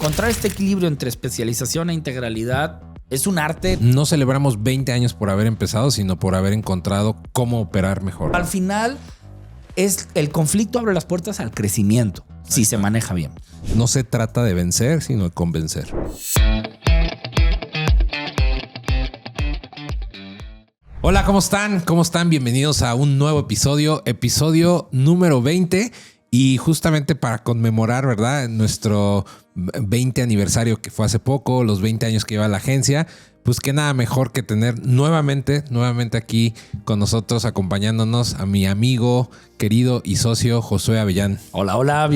encontrar este equilibrio entre especialización e integralidad es un arte. No celebramos 20 años por haber empezado, sino por haber encontrado cómo operar mejor. Al final, el conflicto abre las puertas al crecimiento, si se maneja bien. No se trata de vencer, sino de convencer. Hola, ¿cómo están? ¿Cómo están? Bienvenidos a un nuevo episodio número 20. Y justamente para conmemorar, ¿verdad?, nuestro 20 aniversario que fue hace poco, los 20 años que lleva la agencia, pues que nada mejor que tener nuevamente aquí con nosotros, acompañándonos a mi amigo, querido y socio Josué Avellán. Hola,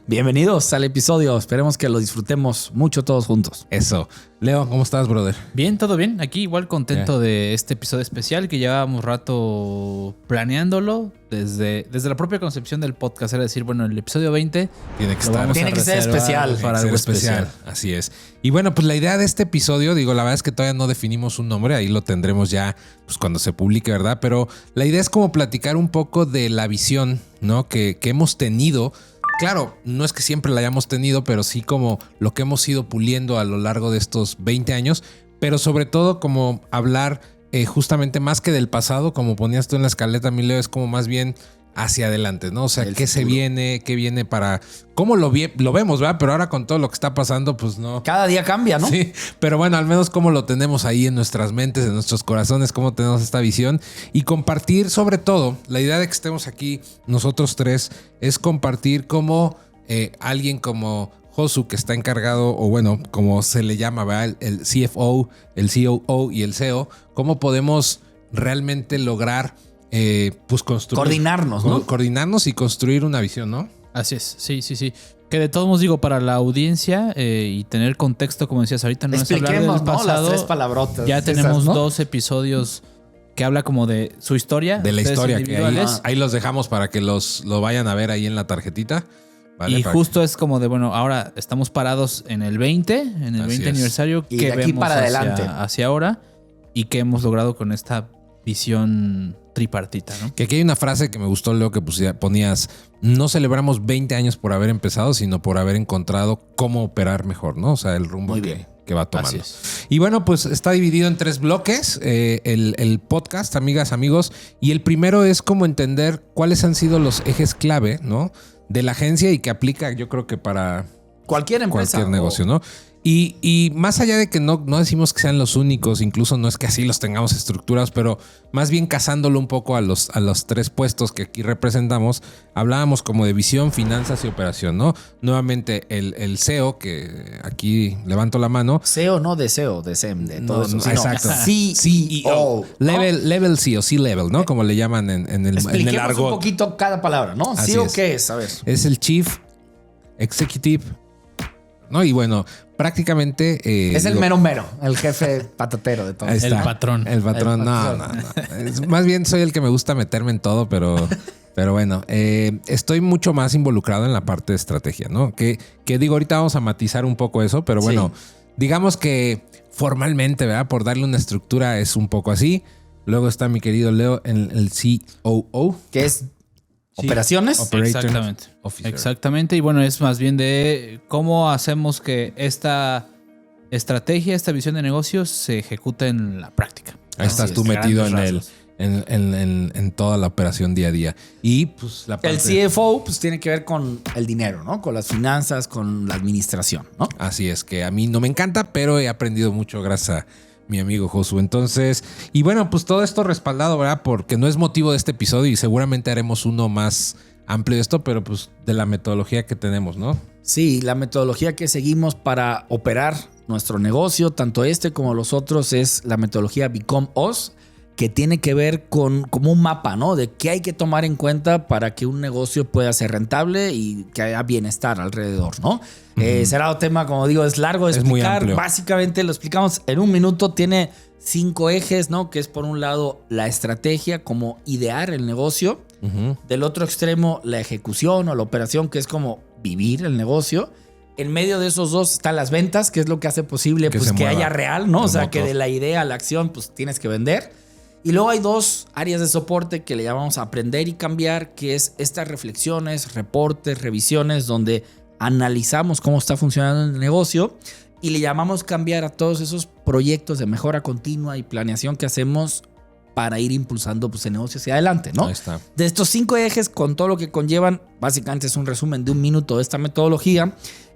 bienvenidos al episodio. Esperemos que lo disfrutemos mucho todos juntos. Eso. Leo, ¿cómo estás, brother? Bien, todo bien. Aquí igual contento de este episodio especial que llevábamos rato planeándolo desde la propia concepción del podcast. Era decir, bueno, el episodio 20 tiene que ser especial. Para algo especial. Así es. Y bueno, pues la idea de este episodio, la verdad es que todavía no definimos un nombre. Ahí lo tendremos ya pues cuando se publique, ¿verdad? Pero la idea es como platicar un poco de la visión, ¿no?, que hemos tenido. Claro, no es que siempre la hayamos tenido, pero sí como lo que hemos ido puliendo a lo largo de estos 20 años, pero sobre todo como hablar justamente más que del pasado, como ponías tú en la escaleta, mi Leo, es como más bien hacia adelante, ¿no? O sea, ¿qué se viene? ¿Qué viene para...? ¿Cómo lo vemos, verdad? Pero ahora con todo lo que está pasando, pues no... Cada día cambia, ¿no? Sí, pero bueno, al menos cómo lo tenemos ahí en nuestras mentes, en nuestros corazones, cómo tenemos esta visión y compartir sobre todo, la idea de que estemos aquí nosotros tres es compartir cómo alguien como Josu, que está encargado, o bueno, como se le llama, ¿verdad?, el CFO, el COO y el CEO, cómo podemos realmente lograr... pues construir, coordinarnos, ¿no? Coordinarnos y construir una visión, ¿no? Así es, sí. Que de todos modos digo, para la audiencia y tener contexto, como decías ahorita, no es hablar del pasado. Las tres palabrotas. Ya tenemos dos episodios que habla como de su historia. De la historia, que ahí los dejamos para que lo vayan a ver ahí en la tarjetita. ¿Vale? Y justo es como de, bueno, ahora estamos parados en el 20, en el 20 aniversario. Y de aquí para adelante. Hacia ahora. Y qué hemos logrado con esta visión tripartita, ¿no? Que aquí hay una frase que me gustó, Leo, que ponías: no celebramos 20 años por haber empezado, sino por haber encontrado cómo operar mejor, ¿no? O sea, el rumbo que va tomando. Así es. Y bueno, pues está dividido en 3 bloques el podcast, amigas, amigos. Y el primero es como entender cuáles han sido los ejes clave, ¿no?, de la agencia y que aplica, yo creo que para cualquier empresa, cualquier negocio, ¿no? Y más allá de que no decimos que sean los únicos, incluso no es que así los tengamos estructurados, pero más bien casándolo un poco a los 3 puestos que aquí representamos, hablábamos como de visión, finanzas y operación, ¿no? Nuevamente el CEO, que aquí levanto la mano. CEO no de SEO, de SEM, de todo eso. Exacto. CEO. Level CEO, C-level, ¿no? Como le llaman en el argot. Un poquito cada palabra, ¿no? Así CEO, es. ¿qué es? A ver. Es el Chief Executive, ¿no? Y bueno, prácticamente... es el mero, el jefe patatero de todo. El patrón. No. Más bien soy el que me gusta meterme en todo, pero bueno, estoy mucho más involucrado en la parte de estrategia, ¿no? Que digo, ahorita vamos a matizar un poco eso, pero bueno, digamos que formalmente, ¿verdad?, por darle una estructura es un poco así. Luego está mi querido Leo en el COO. Que es... ¿Operaciones? Exactamente. Y bueno, es más bien de cómo hacemos que esta estrategia, esta visión de negocios se ejecute en la práctica, ¿no? Ahí estás tú metido en toda la operación día a día. Y pues la parte... El CFO pues tiene que ver con el dinero, ¿no? Con las finanzas, con la administración, ¿no? Así es, que a mí no me encanta, pero he aprendido mucho gracias a mi amigo Josu. Entonces, y bueno, pues todo esto respaldado, ¿verdad? Porque no es motivo de este episodio y seguramente haremos uno más amplio de esto, pero pues de la metodología que tenemos, ¿no? Sí, la metodología que seguimos para operar nuestro negocio, tanto este como los otros, es la metodología Become Us, que tiene que ver con como un mapa, ¿no? De qué hay que tomar en cuenta para que un negocio pueda ser rentable y que haya bienestar alrededor, ¿no? Será un tema, como digo, es largo de explicar. Muy amplio. Básicamente lo explicamos en un minuto. Tiene 5 ejes, ¿no? Que es por un lado la estrategia, como idear el negocio. Del otro extremo, la ejecución o la operación, que es como vivir el negocio. En medio de esos dos están las ventas, que es lo que hace posible que haya real, ¿no? O sea, que de la idea a la acción, pues tienes que vender. Y luego hay 2 áreas de soporte que le llamamos aprender y cambiar, que es estas reflexiones, reportes, revisiones, donde analizamos cómo está funcionando el negocio y le llamamos cambiar a todos esos proyectos de mejora continua y planeación que hacemos para ir impulsando pues, el negocio hacia adelante, ¿no? Ahí está. De estos 5 ejes, con todo lo que conllevan, básicamente es un resumen de 1 minuto de esta metodología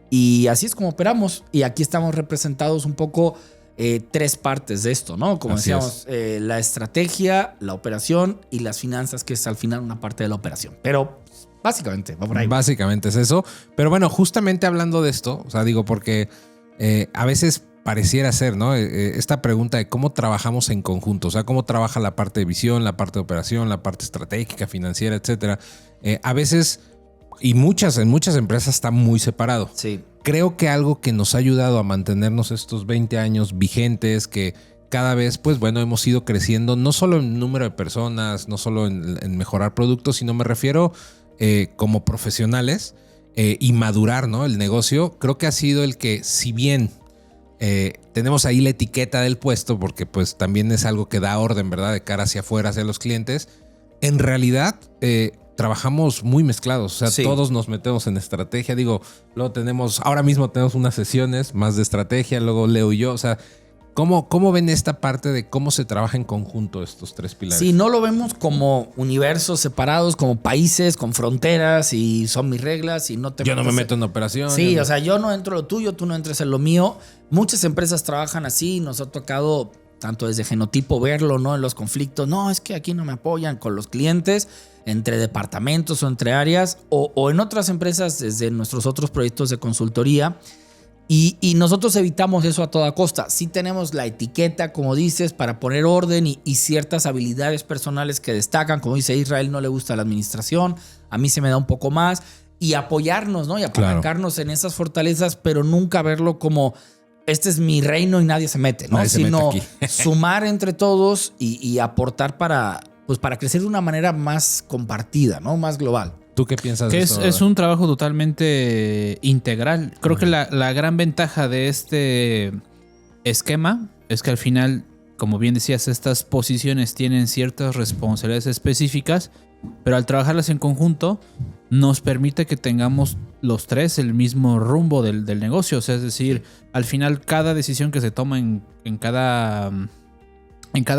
y así es como operamos. Y aquí estamos representados un poco 3 partes de esto, ¿no? Como Así decíamos, la estrategia, la operación y las finanzas, que es al final una parte de la operación. Pero básicamente, va por ahí. Básicamente es eso. Pero bueno, justamente hablando de esto, o sea, digo, porque a veces pareciera ser, ¿no? Esta pregunta de cómo trabajamos en conjunto, o sea, cómo trabaja la parte de visión, la parte de operación, la parte estratégica, financiera, etcétera. A veces, y en muchas empresas está muy separado. Sí. Creo que algo que nos ha ayudado a mantenernos estos 20 años vigentes, que cada vez, pues bueno, hemos ido creciendo, no solo en número de personas, no solo en mejorar productos, sino me refiero como profesionales y madurar, ¿no? El negocio, creo que ha sido el que, si bien tenemos ahí la etiqueta del puesto, porque pues también es algo que da orden, ¿verdad? De cara hacia afuera, hacia los clientes. En realidad, trabajamos muy mezclados. O sea, sí, todos nos metemos en estrategia. Digo, luego ahora mismo tenemos unas sesiones más de estrategia, luego Leo y yo. O sea, ¿cómo ven esta parte de cómo se trabaja en conjunto estos 3 pilares? Sí, no lo vemos como universos separados, como países con fronteras y son mis reglas y no te... Yo no me meto en operación. Sí, o sea, yo no entro en lo tuyo, tú no entres en lo mío. Muchas empresas trabajan así, nos ha tocado tanto desde Genotipo verlo, ¿no? En los conflictos. No, es que aquí no me apoyan con los clientes, entre departamentos o entre áreas, o en otras empresas desde nuestros otros proyectos de consultoría. Y nosotros evitamos eso a toda costa. Sí tenemos la etiqueta, como dices, para poner orden y ciertas habilidades personales que destacan. Como dice Israel, no le gusta la administración, a mí se me da un poco más. Y apoyarnos, ¿no? Y apalancarnos en esas fortalezas, pero nunca verlo como este es mi reino y nadie se mete, ¿no? Sino sumar entre todos y aportar para crecer de una manera más compartida, ¿no? Más global. ¿Tú qué piensas de eso? Es un trabajo totalmente integral. Creo que la gran ventaja de este esquema es que al final, como bien decías, estas posiciones tienen ciertas responsabilidades específicas, pero al trabajarlas en conjunto nos permite que tengamos los 3 el mismo rumbo del negocio. O sea, es decir, al final cada decisión que se toma en cada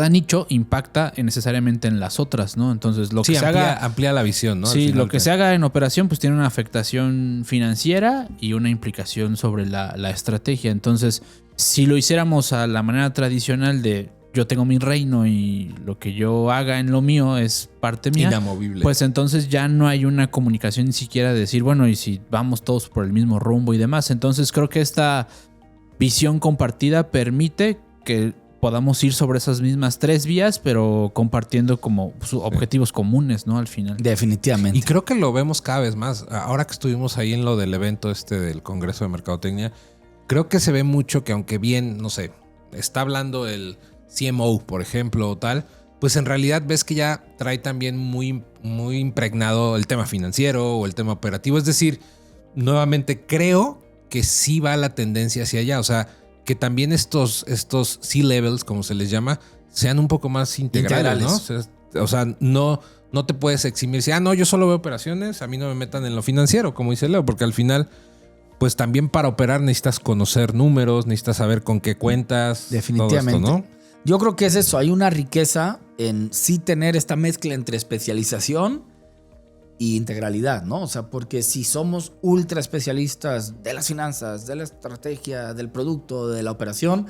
nicho impacta necesariamente en las otras, ¿no? Entonces, lo que se haga amplía la visión, ¿no? Sí, lo que se haga en operación pues tiene una afectación financiera y una implicación sobre la estrategia. Entonces, si lo hiciéramos a la manera tradicional de yo tengo mi reino y lo que yo haga en lo mío es parte mía, inamovible, pues entonces ya no hay una comunicación ni siquiera de decir, bueno, y si vamos todos por el mismo rumbo y demás. Entonces, creo que esta visión compartida permite que podamos ir sobre esas mismas 3 vías, pero compartiendo como objetivos comunes, ¿no? Al final. Definitivamente. Y creo que lo vemos cada vez más. Ahora que estuvimos ahí en lo del evento del Congreso de Mercadotecnia, creo que se ve mucho que aunque bien, no sé, está hablando el CMO, por ejemplo, o tal, pues en realidad ves que ya trae también muy, muy impregnado el tema financiero o el tema operativo. Es decir, nuevamente creo que sí va la tendencia hacia allá. O sea, que también estos C-levels, como se les llama, sean un poco más integrales. ¿No? O sea, no te puedes eximir. Si, no, yo solo veo operaciones, a mí no me metan en lo financiero, como dice Leo, porque al final, pues también para operar necesitas conocer números, necesitas saber con qué cuentas. Definitivamente. Todo esto, ¿no? Yo creo que es eso, hay una riqueza en sí tener esta mezcla entre especialización y integralidad, ¿no? O sea, porque si somos ultra especialistas de las finanzas, de la estrategia, del producto, de la operación,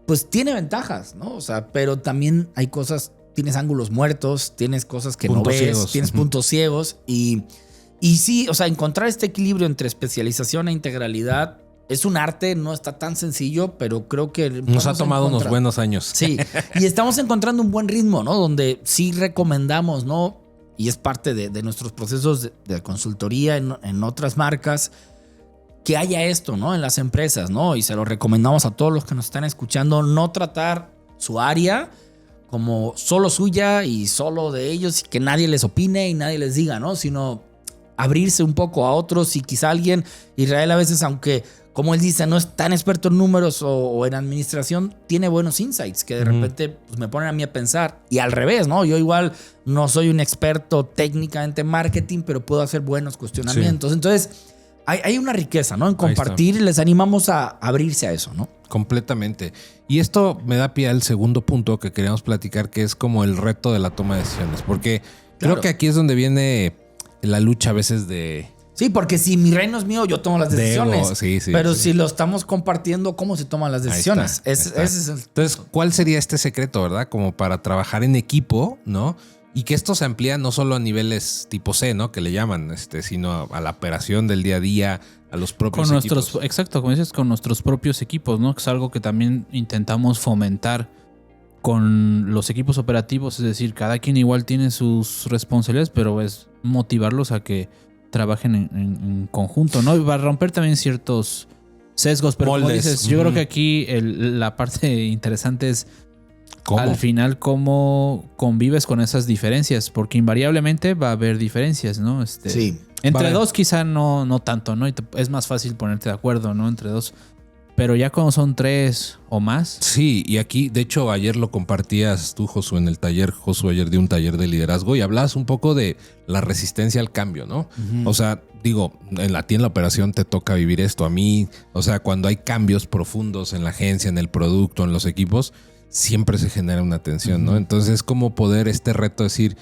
pues tiene ventajas, ¿no? O sea, pero también hay cosas, tienes ángulos muertos, tienes cosas que no ves, ciegos. Tienes puntos ciegos y sí, o sea, encontrar este equilibrio entre especialización e integralidad es un arte, no está tan sencillo, pero creo que nos ha tomado unos buenos años. Sí, y estamos encontrando un buen ritmo, ¿no? Donde sí recomendamos, ¿no? Y es parte de nuestros procesos de consultoría en otras marcas, que haya esto, ¿no? En las empresas, ¿no? Y se lo recomendamos a todos los que nos están escuchando, no tratar su área como solo suya y solo de ellos y que nadie les opine y nadie les diga, ¿no? Sino abrirse un poco a otros y quizá alguien, Israel a veces, aunque como él dice, no es tan experto en números o en administración, tiene buenos insights que de repente pues, me ponen a mí a pensar. Y al revés, ¿no? Yo igual no soy un experto técnicamente en marketing, pero puedo hacer buenos cuestionamientos. Sí. Entonces, hay una riqueza, ¿no? En compartir y les animamos a abrirse a eso, ¿no? Completamente. Y esto me da pie al segundo punto que queríamos platicar, que es como el reto de la toma de decisiones. Porque creo que aquí es donde viene la lucha a veces de... Sí, porque si mi reino es mío, yo tomo las decisiones. Sí, pero si lo estamos compartiendo, ¿cómo se toman las decisiones? Ese es el... Entonces, ¿cuál sería este secreto, verdad? Como para trabajar en equipo, ¿no? Y que esto se amplía no solo a niveles tipo C, ¿no? Que le llaman, sino a la operación del día a día, a los propios equipos. Exacto, como dices, con nuestros propios equipos, ¿no? Que es algo que también intentamos fomentar con los equipos operativos. Es decir, cada quien igual tiene sus responsabilidades, pero es motivarlos a que trabajen en conjunto, ¿no? Y va a romper también ciertos sesgos, pero moldes. Como dices, yo creo que aquí la parte interesante es al final cómo convives con esas diferencias, porque invariablemente va a haber diferencias, ¿no? Sí. Entre dos quizá no tanto, ¿no? Y es más fácil ponerte de acuerdo, ¿no? Entre dos. Pero ya cuando son 3 o más. Sí, y aquí, de hecho, ayer lo compartías tú, Josu, en el taller. Josu ayer dio un taller de liderazgo y hablabas un poco de la resistencia al cambio, ¿no? Uh-huh. O sea, digo, a ti en la operación te toca vivir esto. A mí, o sea, cuando hay cambios profundos en la agencia, en el producto, en los equipos, siempre se genera una tensión, ¿no? Entonces, ¿cómo poder este reto decir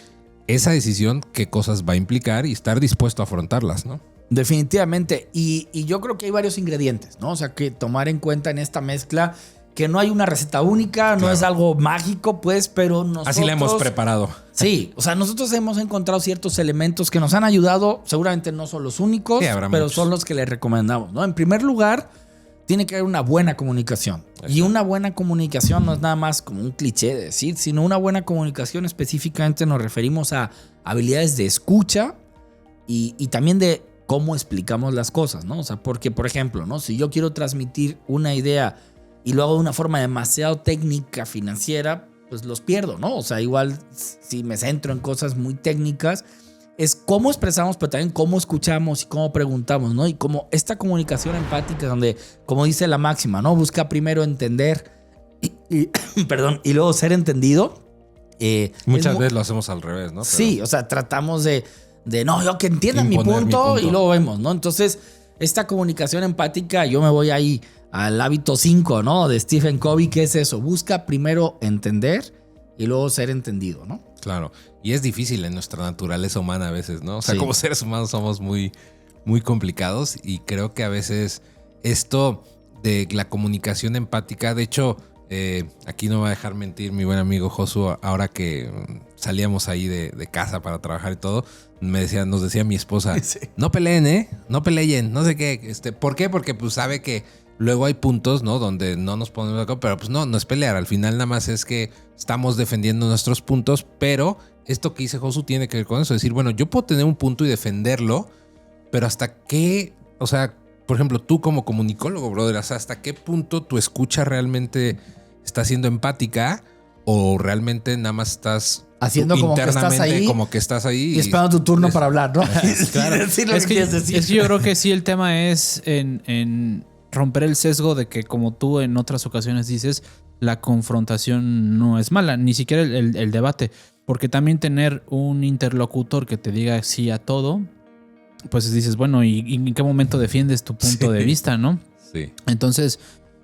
esa decisión, qué cosas va a implicar y estar dispuesto a afrontarlas, ¿no? Definitivamente. Y yo creo que hay varios ingredientes, ¿no? O sea, que tomar en cuenta en esta mezcla que no hay una receta única, no es algo mágico, pues, pero nosotros... Así la hemos preparado. Sí, o sea, nosotros hemos encontrado ciertos elementos que nos han ayudado. Seguramente no son los únicos, pero muchos. Son los que les recomendamos, ¿no? En primer lugar, tiene que haber una buena comunicación. Exacto. Y una buena comunicación no es nada más como un cliché de decir, sino una buena comunicación específicamente nos referimos a habilidades de escucha y también de cómo explicamos las cosas, ¿no? O sea, porque, por ejemplo, ¿no? Si yo quiero transmitir una idea y lo hago de una forma demasiado técnica, financiera, pues los pierdo, ¿no? O sea, igual si me centro en cosas muy técnicas, es cómo expresamos, pero también cómo escuchamos y cómo preguntamos, ¿no? Y como esta comunicación empática donde, como dice la máxima, ¿no? Busca primero entender y luego ser entendido. Muchas veces lo hacemos al revés, ¿no? Pero... Sí, o sea, tratamos de no, yo que entiendan mi punto y luego vemos, ¿no? Entonces, esta comunicación empática, yo me voy ahí al hábito 5, ¿no? De Stephen Covey, que es eso, busca primero entender y luego ser entendido, ¿no? Claro, y es difícil en nuestra naturaleza humana a veces, ¿no? O sea, como seres humanos somos muy, muy complicados y creo que a veces esto de la comunicación empática, de hecho, aquí no me va a dejar mentir mi buen amigo Josu, ahora que salíamos ahí de casa para trabajar y todo, nos decía mi esposa, sí. No peleen, no peleen, no sé qué. ¿Por qué? Porque pues sabe que luego hay puntos, ¿no? Donde no nos ponemos de acuerdo, pero pues no es pelear. Al final nada más es que estamos defendiendo nuestros puntos, pero esto que dice Josu tiene que ver con eso. Es decir, bueno, yo puedo tener un punto y defenderlo, pero hasta qué, o sea, por ejemplo, tú como comunicólogo, brother, o sea, hasta qué punto tu escucha realmente está siendo empática o realmente nada más estás... haciendo como que estás ahí. Como que estás ahí. Y esperando tu turno para hablar, ¿no? Claro. Es que yo creo que sí, el tema es en romper el sesgo de que, como tú en otras ocasiones dices, la confrontación no es mala, ni siquiera el debate. Porque también tener un interlocutor que te diga sí a todo, pues dices, bueno, ¿y en qué momento defiendes tu punto de vista, no? Sí. Entonces,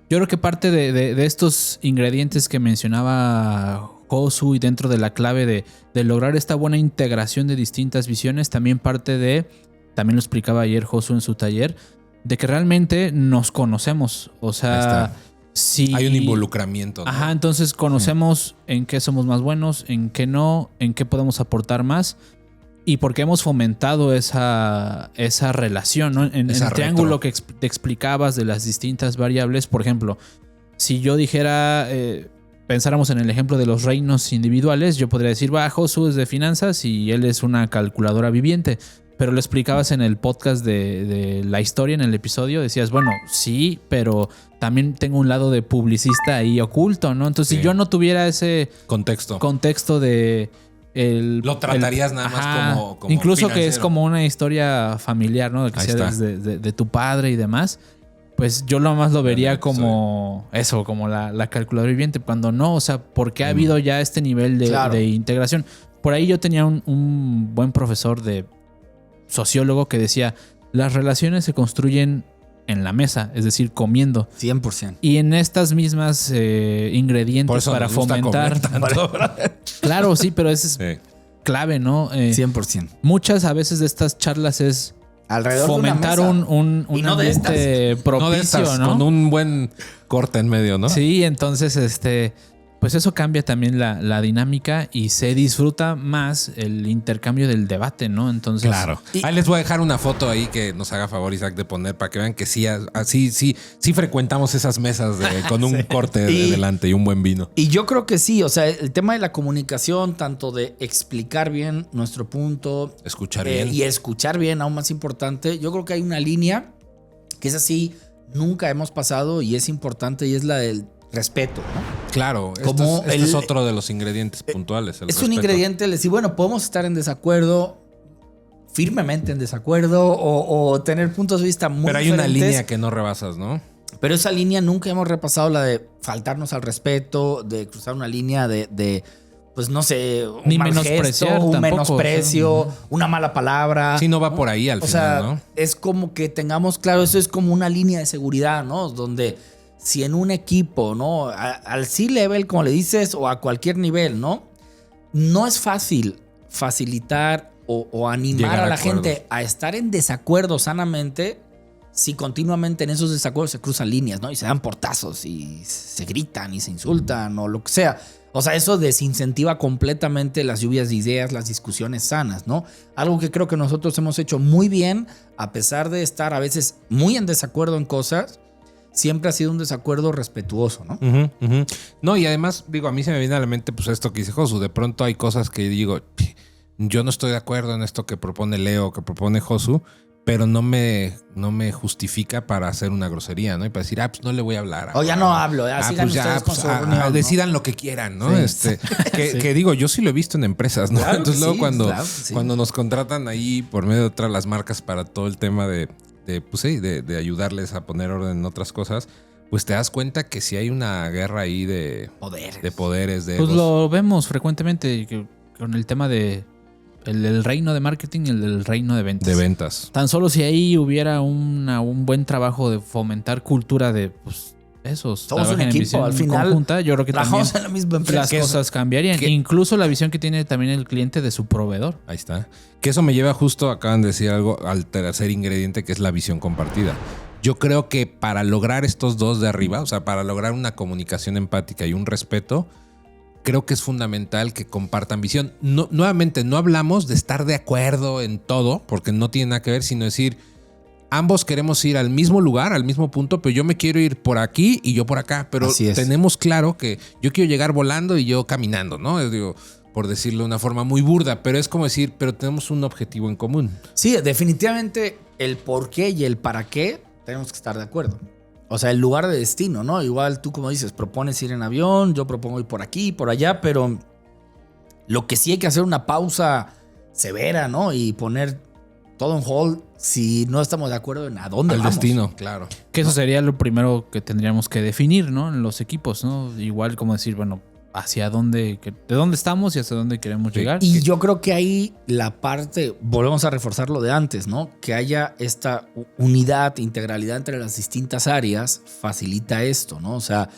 yo creo que parte de estos ingredientes que mencionaba Josu y dentro de la clave de lograr esta buena integración de distintas visiones, también parte también lo explicaba ayer Josu en su taller, de que realmente nos conocemos. O sea, si hay un involucramiento, ¿no? Ajá, entonces conocemos en qué somos más buenos, en qué no, en qué podemos aportar más. Y porque hemos fomentado esa relación, ¿no? En el triángulo que te explicabas de las distintas variables. Por ejemplo, si yo dijera, pensáramos en el ejemplo de los reinos individuales, yo podría decir, Josu es de finanzas y él es una calculadora viviente. Pero lo explicabas en el podcast de la historia, en el episodio, decías, bueno, sí, pero también tengo un lado de publicista ahí oculto, ¿no? Entonces, si yo no tuviera ese contexto de... lo tratarías nada más como incluso financiero. Que es como una historia familiar, ¿no? Que sea de tu padre y demás. Pues yo lo más lo vería como eso, como la calculadora viviente. Cuando no, o sea, porque ha habido ya este nivel de integración. Por ahí yo tenía un buen profesor de sociólogo que decía, las relaciones se construyen en la mesa, es decir, comiendo. 100%. Y en estas mismas ingredientes Por eso para nos gusta fomentar. comer tanto. Claro, sí, pero eso es Sí. clave, ¿no? 100%. Muchas a veces de estas charlas es Alrededor fomentar de una mesa. un Y no de ambiente propicio, No de estas, ¿no? con un buen corte en medio, ¿no? Sí, entonces pues eso cambia también la dinámica y se disfruta más el intercambio del debate, ¿no? Entonces, Claro. Ahí les voy a dejar una foto ahí que nos haga favor, Isaac, de poner para que vean que sí, sí frecuentamos esas mesas con un corte de delante y un buen vino. Y yo creo que sí, o sea, el tema de la comunicación, tanto de explicar bien nuestro punto, Escuchar bien. y escuchar bien, aún más importante, yo creo que hay una línea que es así, nunca hemos pasado y es importante y es la del respeto, ¿no? Claro, Como este es otro de los ingredientes puntuales. El Es respeto. un ingrediente de decir, bueno, podemos estar en desacuerdo, firmemente en desacuerdo, o tener puntos de vista muy Pero hay diferentes. una línea que no rebasas, ¿no? Pero esa línea nunca hemos repasado, la de faltarnos al respeto, de cruzar una línea de pues no sé, un Ni mal menospreciar gesto, un tampoco, menosprecio, o sea, una mala palabra. Sí, no va por ahí al O final, sea, ¿no? es como que tengamos claro, eso es como una línea de seguridad, ¿no? Donde si en un equipo, ¿no? Al C-level, como le dices, o a cualquier nivel, ¿no? No es fácil facilitar o animar Llegar a a la acuerdos. gente a estar en desacuerdo sanamente si continuamente en esos desacuerdos se cruzan líneas, ¿no? Y se dan portazos y se gritan y se insultan o lo que sea. O sea, eso desincentiva completamente las lluvias de ideas, las discusiones sanas, ¿no? Algo que creo que nosotros hemos hecho muy bien, a pesar de estar a veces muy en desacuerdo en cosas, siempre ha sido un desacuerdo respetuoso, ¿no? Ujú, ujú. No, y además, digo, a mí se me viene a la mente pues esto que dice Josu. De pronto hay cosas que digo, yo no estoy de acuerdo en esto que propone Leo, que propone Josu, pero no me justifica para hacer una grosería, ¿no? Y para decir, pues no le voy a hablar. O ya no hablo, sigan pues ustedes con su reunión, ¿no? decidan lo que quieran, ¿no? Sí. Que digo, yo sí lo he visto en empresas, ¿no? Claro que Entonces luego sí, cuando, claro que sí. cuando nos contratan ahí por medio de otras las marcas para todo el tema de ayudarles a poner orden en otras cosas, pues te das cuenta que sí hay una guerra ahí de poderes, de pues egos. lo vemos frecuentemente con el tema de el reino de marketing y el reino de ventas. De ventas. Tan solo si ahí hubiera un buen trabajo de fomentar cultura de pues esos. Somos un trabajen en equipo, visión al final conjunta, yo creo que también trabajamos en la misma empresa. las cosas cambiarían. Incluso la visión que tiene también el cliente de su proveedor. Ahí está. Que eso me lleva justo, acaban de decir algo, al tercer ingrediente, que es la visión compartida. Yo creo que para lograr estos dos de arriba, o sea, para lograr una comunicación empática y un respeto, creo que es fundamental que compartan visión. No, nuevamente, no hablamos de estar de acuerdo en todo, porque no tiene nada que ver, sino decir, ambos queremos ir al mismo lugar, al mismo punto, pero yo me quiero ir por aquí y yo por acá. Pero tenemos claro que yo quiero llegar volando y yo caminando, ¿no? Yo digo, por decirlo de una forma muy burda, pero es como decir, pero tenemos un objetivo en común. Sí, definitivamente el por qué y el para qué tenemos que estar de acuerdo. O sea, el lugar de destino, ¿no? Igual tú, como dices, propones ir en avión, yo propongo ir por aquí, por allá, pero lo que sí hay que hacer una pausa severa, ¿no? Y poner todo en hold si no estamos de acuerdo en a dónde Al vamos. destino, claro. Que eso sería lo primero que tendríamos que definir, ¿no? En los equipos, ¿no?Igual como decir, bueno, hacia dónde, de dónde estamos y hacia dónde queremos llegar. Y yo creo que ahí la parte, volvemos a reforzar lo de antes, ¿no? Que haya esta unidad, integralidad entre las distintas áreas, facilita esto, ¿no? O sea,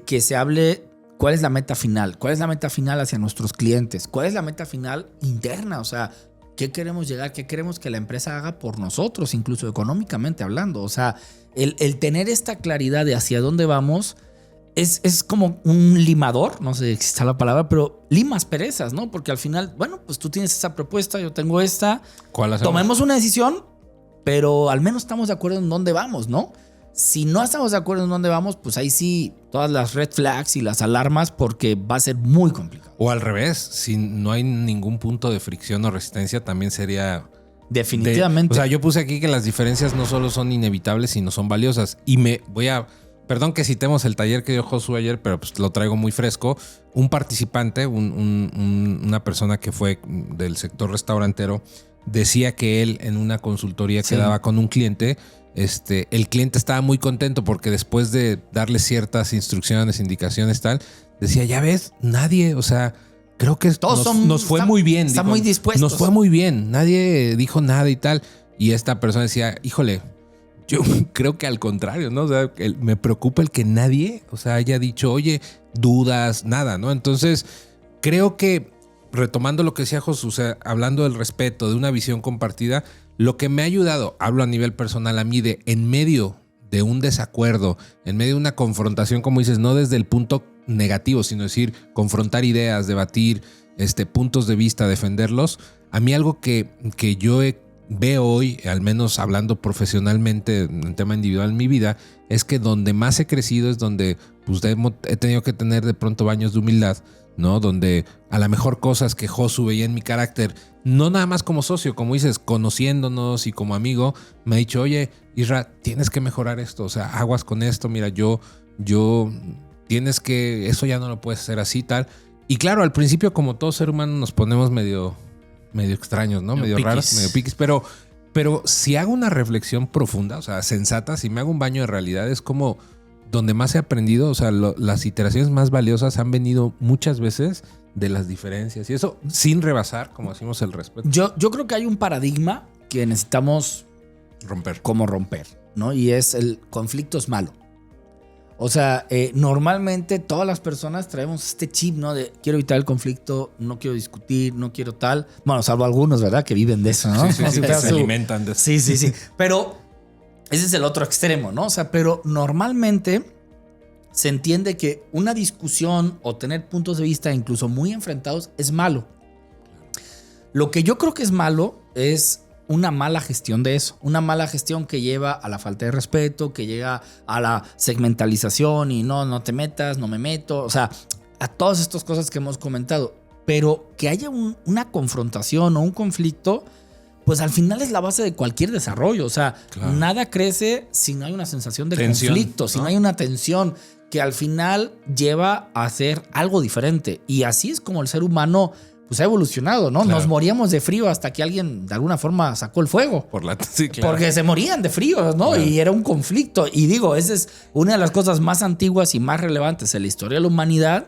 que se hable cuál es la meta final, cuál es la meta final hacia nuestros clientes, cuál es la meta final interna, o sea, qué queremos llegar, qué queremos que la empresa haga por nosotros, incluso económicamente hablando. O sea, el tener esta claridad de hacia dónde vamos es como un limador, no sé si está la palabra, pero limas perezas, ¿no? Porque al final, bueno, pues tú tienes esa propuesta, yo tengo esta. ¿Cuál hacemos? Tomemos una decisión, pero al menos estamos de acuerdo en dónde vamos, ¿no? Si no estamos de acuerdo en dónde vamos, pues ahí sí, todas las red flags y las alarmas, porque va a ser muy complicado. O al revés, si no hay ningún punto de fricción o resistencia, también sería... Definitivamente. O sea, yo puse aquí que las diferencias no solo son inevitables, sino son valiosas. Y me voy a... Perdón que citemos el taller que dio Josu ayer, pero pues lo traigo muy fresco. Un participante, una persona que fue del sector restaurantero, decía que él en una consultoría que daba con un cliente, el cliente estaba muy contento porque después de darle ciertas instrucciones, indicaciones, tal, decía, ya ves, nadie, o sea, creo que todos nos fue muy bien. Están muy dispuestos. Nos fue muy bien, nadie dijo nada y tal. Y esta persona decía, híjole, yo creo que al contrario, ¿no? O sea, me preocupa el que nadie, o sea, haya dicho, oye, dudas, nada, ¿no? Entonces, creo que, retomando lo que decía Josu, o sea, hablando del respeto, de una visión compartida, lo que me ha ayudado, hablo a nivel personal a mí, de en medio de un desacuerdo, en medio de una confrontación, como dices, no desde el punto negativo, sino decir, confrontar ideas, debatir, puntos de vista, defenderlos. A mí algo que yo veo hoy, al menos hablando profesionalmente en tema individual en mi vida, es que donde más he crecido es donde pues, he tenido que tener de pronto baños de humildad, ¿no? Donde a lo mejor cosas que Josu veía en mi carácter, no nada más como socio, como dices, conociéndonos y como amigo, me ha dicho, oye, Isra, tienes que mejorar esto, o sea, aguas con esto, mira, yo tienes que, eso ya no lo puedes hacer así, tal. Y claro, al principio, como todo ser humano, nos ponemos medio extraños, ¿no? Medio raros, medio piquis, pero si hago una reflexión profunda, o sea, sensata, si me hago un baño de realidad, es como donde más he aprendido, o sea, las iteraciones más valiosas han venido muchas veces de las diferencias y eso sin rebasar, como decimos, el respeto. Yo creo que hay un paradigma que necesitamos romper, ¿no? Y es el conflicto es malo. O sea, normalmente todas las personas traemos este chip, ¿no? De quiero evitar el conflicto, no quiero discutir, no quiero tal. Bueno, salvo algunos, ¿verdad? Que viven de eso, ¿no? Sí, se alimentan de eso. Sí. Pero ese es el otro extremo, ¿no? O sea, pero normalmente se entiende que una discusión o tener puntos de vista incluso muy enfrentados es malo. Lo que yo creo que es malo es una mala gestión de eso, una mala gestión que lleva a la falta de respeto, que llega a la segmentalización y no te metas, no me meto, o sea, a todas estas cosas que hemos comentado, pero que haya una confrontación o un conflicto, pues al final es la base de cualquier desarrollo, o sea, claro. Nada crece si no hay una sensación de conflicto, ¿no? Si no hay una tensión que al final lleva a hacer algo diferente, y así es como el ser humano pues ha evolucionado, ¿no? Claro. Nos moríamos de frío hasta que alguien de alguna forma sacó el fuego. Sí, claro. Porque se morían de frío, ¿no? Claro. Y era un conflicto. Y digo, esa es una de las cosas más antiguas y más relevantes en la historia de la humanidad,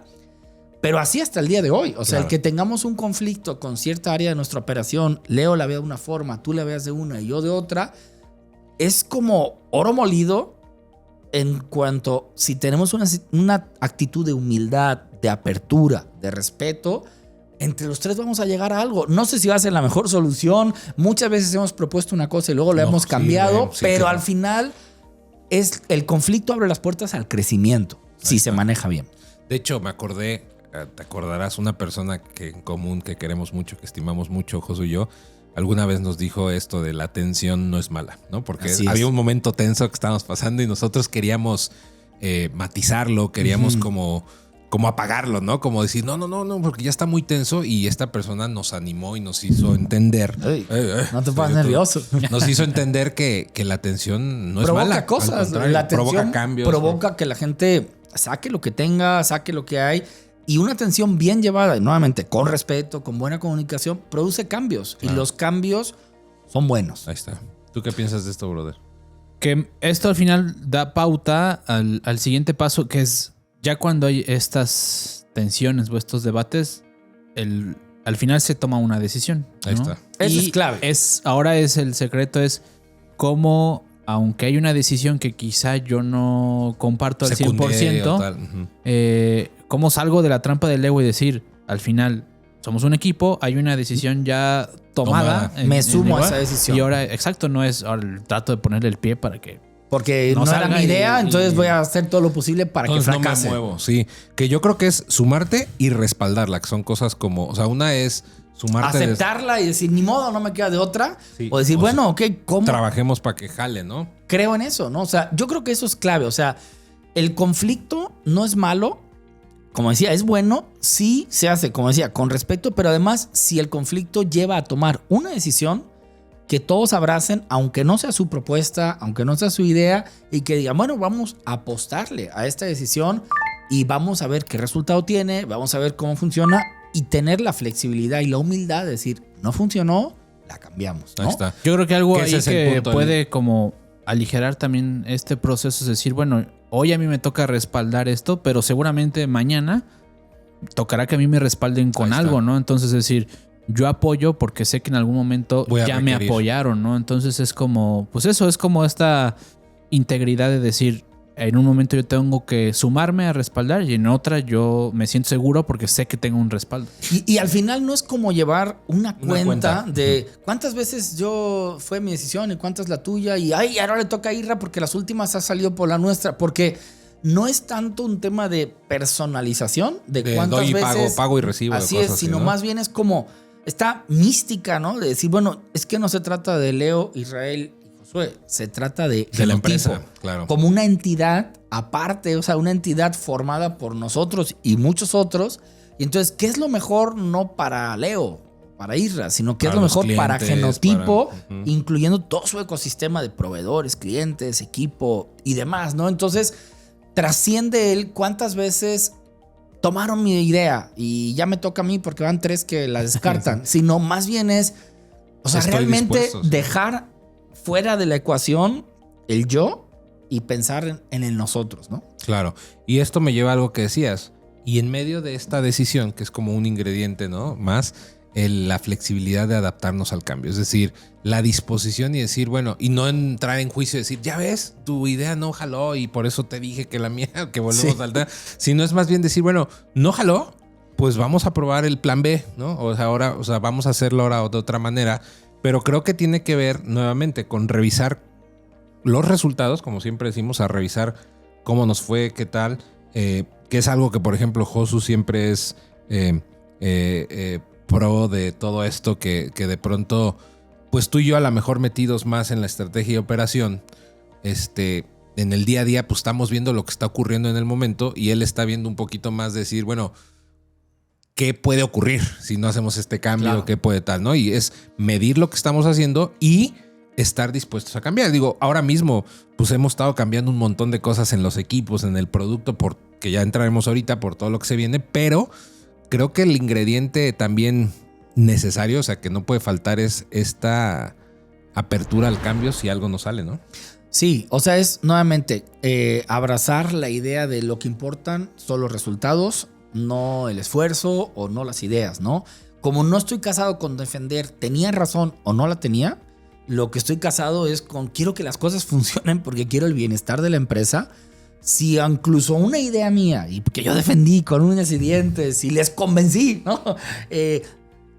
pero así hasta el día de hoy. O sea, el que tengamos un conflicto con cierta área de nuestra operación, Leo la vea de una forma, tú la veas de una y yo de otra, es como oro molido en cuanto si tenemos una actitud de humildad, de apertura, de respeto, entre los tres vamos a llegar a algo. No sé si va a ser la mejor solución. Muchas veces hemos propuesto una cosa y luego la hemos cambiado, pero claro. Al final el conflicto abre las puertas al crecimiento, si se maneja bien. De hecho, me acordé, te acordarás, una persona que en común que queremos mucho, que estimamos mucho, Josu y yo, alguna vez nos dijo esto de la tensión no es mala, ¿no? Porque había un momento tenso que estábamos pasando y nosotros queríamos matizarlo, queríamos como apagarlo, ¿no? Como decir, no, porque ya está muy tenso, y esta persona nos animó y nos hizo entender. No te pongas nervioso. Nos hizo entender que la tensión no provoca es mala. Cosas. La tensión provoca cambios. Provoca que la gente saque lo que tenga, saque lo que hay. Y una tensión bien llevada, nuevamente, con respeto, con buena comunicación, produce cambios. Claro. Y los cambios son buenos. Ahí está. ¿Tú qué piensas de esto, brother? Que esto al final da pauta al siguiente paso, que es ya cuando hay estas tensiones o estos debates, al final se toma una decisión, ¿no? Ahí está. Eso es clave. Ahora el secreto es cómo, aunque hay una decisión que quizá yo no comparto al 100%, cómo salgo de la trampa del ego y decir, al final somos un equipo, hay una decisión ya tomada. Me sumo a esa decisión. Y ahora, exacto, no es ahora trato de ponerle el pie para que... Porque no era mi idea, entonces voy a hacer todo lo posible para que fracase. No me muevo, sí. Que yo creo que es sumarte y respaldarla, que son cosas como, o sea, una es sumarte. Aceptarla y decir, ni modo, no me queda de otra. Sí. O decir, bueno, ok, ¿cómo? Trabajemos para que jale, ¿no? Creo en eso, ¿no? O sea, yo creo que eso es clave. O sea, el conflicto no es malo. Como decía, es bueno si se hace, como decía, con respeto, pero además si el conflicto lleva a tomar una decisión que todos abracen, aunque no sea su propuesta, aunque no sea su idea, y que digan, bueno, vamos a apostarle a esta decisión y vamos a ver qué resultado tiene, vamos a ver cómo funciona, y tener la flexibilidad y la humildad de decir, no funcionó, la cambiamos, ¿no? Ahí está. Yo creo que algo ahí que puede como aligerar también este proceso es decir, bueno, hoy a mí me toca respaldar esto, pero seguramente mañana tocará que a mí me respalden con algo, ¿no? Entonces decir, yo apoyo porque sé que en algún momento ya me apoyaron, ¿no? Entonces es como, pues eso, es como esta integridad de decir, en un momento yo tengo que sumarme a respaldar y en otra yo me siento seguro porque sé que tengo un respaldo. Y al final no es como llevar una cuenta de cuántas veces fue mi decisión y cuántas la tuya y ay, ahora le toca a Irra porque las últimas ha salido por la nuestra, porque no es tanto un tema de personalización, de cuántas doy y veces pago y recibo. Así es, sino ¿no? Más bien es como esta mística, ¿no? De decir, bueno, es que no se trata de Leo, Israel y Josué, se trata de la empresa, claro. Como una entidad aparte, o sea, una entidad formada por nosotros y muchos otros. Y entonces, ¿qué es lo mejor no para Leo, para Isra, sino qué es lo mejor clientes, para Genotipo, incluyendo todo su ecosistema de proveedores, clientes, equipo y demás, ¿no? Entonces, trasciende él cuántas veces tomaron mi idea y ya me toca a mí porque van 3 que la descartan, sino más bien es, o sea, realmente dejar fuera de la ecuación el yo y pensar en el nosotros, ¿no? Claro. Y esto me lleva a algo que decías. Y en medio de esta decisión, que es como un ingrediente, ¿no? Más la flexibilidad de adaptarnos al cambio. Es decir, la disposición y decir, bueno, y no entrar en juicio y decir, ya ves, tu idea no jaló y por eso te dije que la mía, que volvemos a saltar. Sino es más bien decir, bueno, no jaló, pues vamos a probar el plan B, ¿no? O sea, vamos a hacerlo ahora de otra manera. Pero creo que tiene que ver nuevamente con revisar los resultados, como siempre decimos, a revisar cómo nos fue, qué tal, que es algo que, por ejemplo, Josu siempre es pro de todo esto, que de pronto, pues tú y yo a lo mejor metidos más en la estrategia y operación, en el día a día, pues estamos viendo lo que está ocurriendo en el momento y él está viendo un poquito más decir, bueno, ¿qué puede ocurrir si no hacemos este cambio? Claro. ¿Qué puede tal? ¿No? Y es medir lo que estamos haciendo y estar dispuestos a cambiar. Digo, ahora mismo, pues hemos estado cambiando un montón de cosas en los equipos, en el producto, que ya entraremos ahorita por todo lo que se viene, pero creo que el ingrediente también necesario, o sea, que no puede faltar es esta apertura al cambio si algo no sale, ¿no? Sí, o sea, es nuevamente abrazar la idea de lo que importan son los resultados, no el esfuerzo o no las ideas, ¿no? Como no estoy casado con defender tenía razón o no la tenía, lo que estoy casado es con quiero que las cosas funcionen porque quiero el bienestar de la empresa. Si incluso una idea mía y que yo defendí con uñas y dientes y les convencí, ¿no?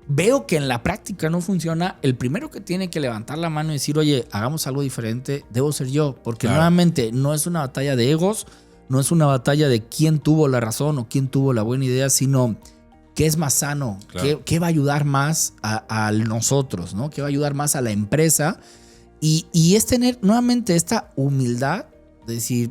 Veo que en la práctica no funciona, el primero que tiene que levantar la mano y decir, oye, hagamos algo diferente, debo ser yo. Porque nuevamente no es una batalla de egos, no es una batalla de quién tuvo la razón o quién tuvo la buena idea, sino qué es más sano, qué va a ayudar más a nosotros, ¿no? Qué va a ayudar más a la empresa. Y es tener nuevamente esta humildad de decir,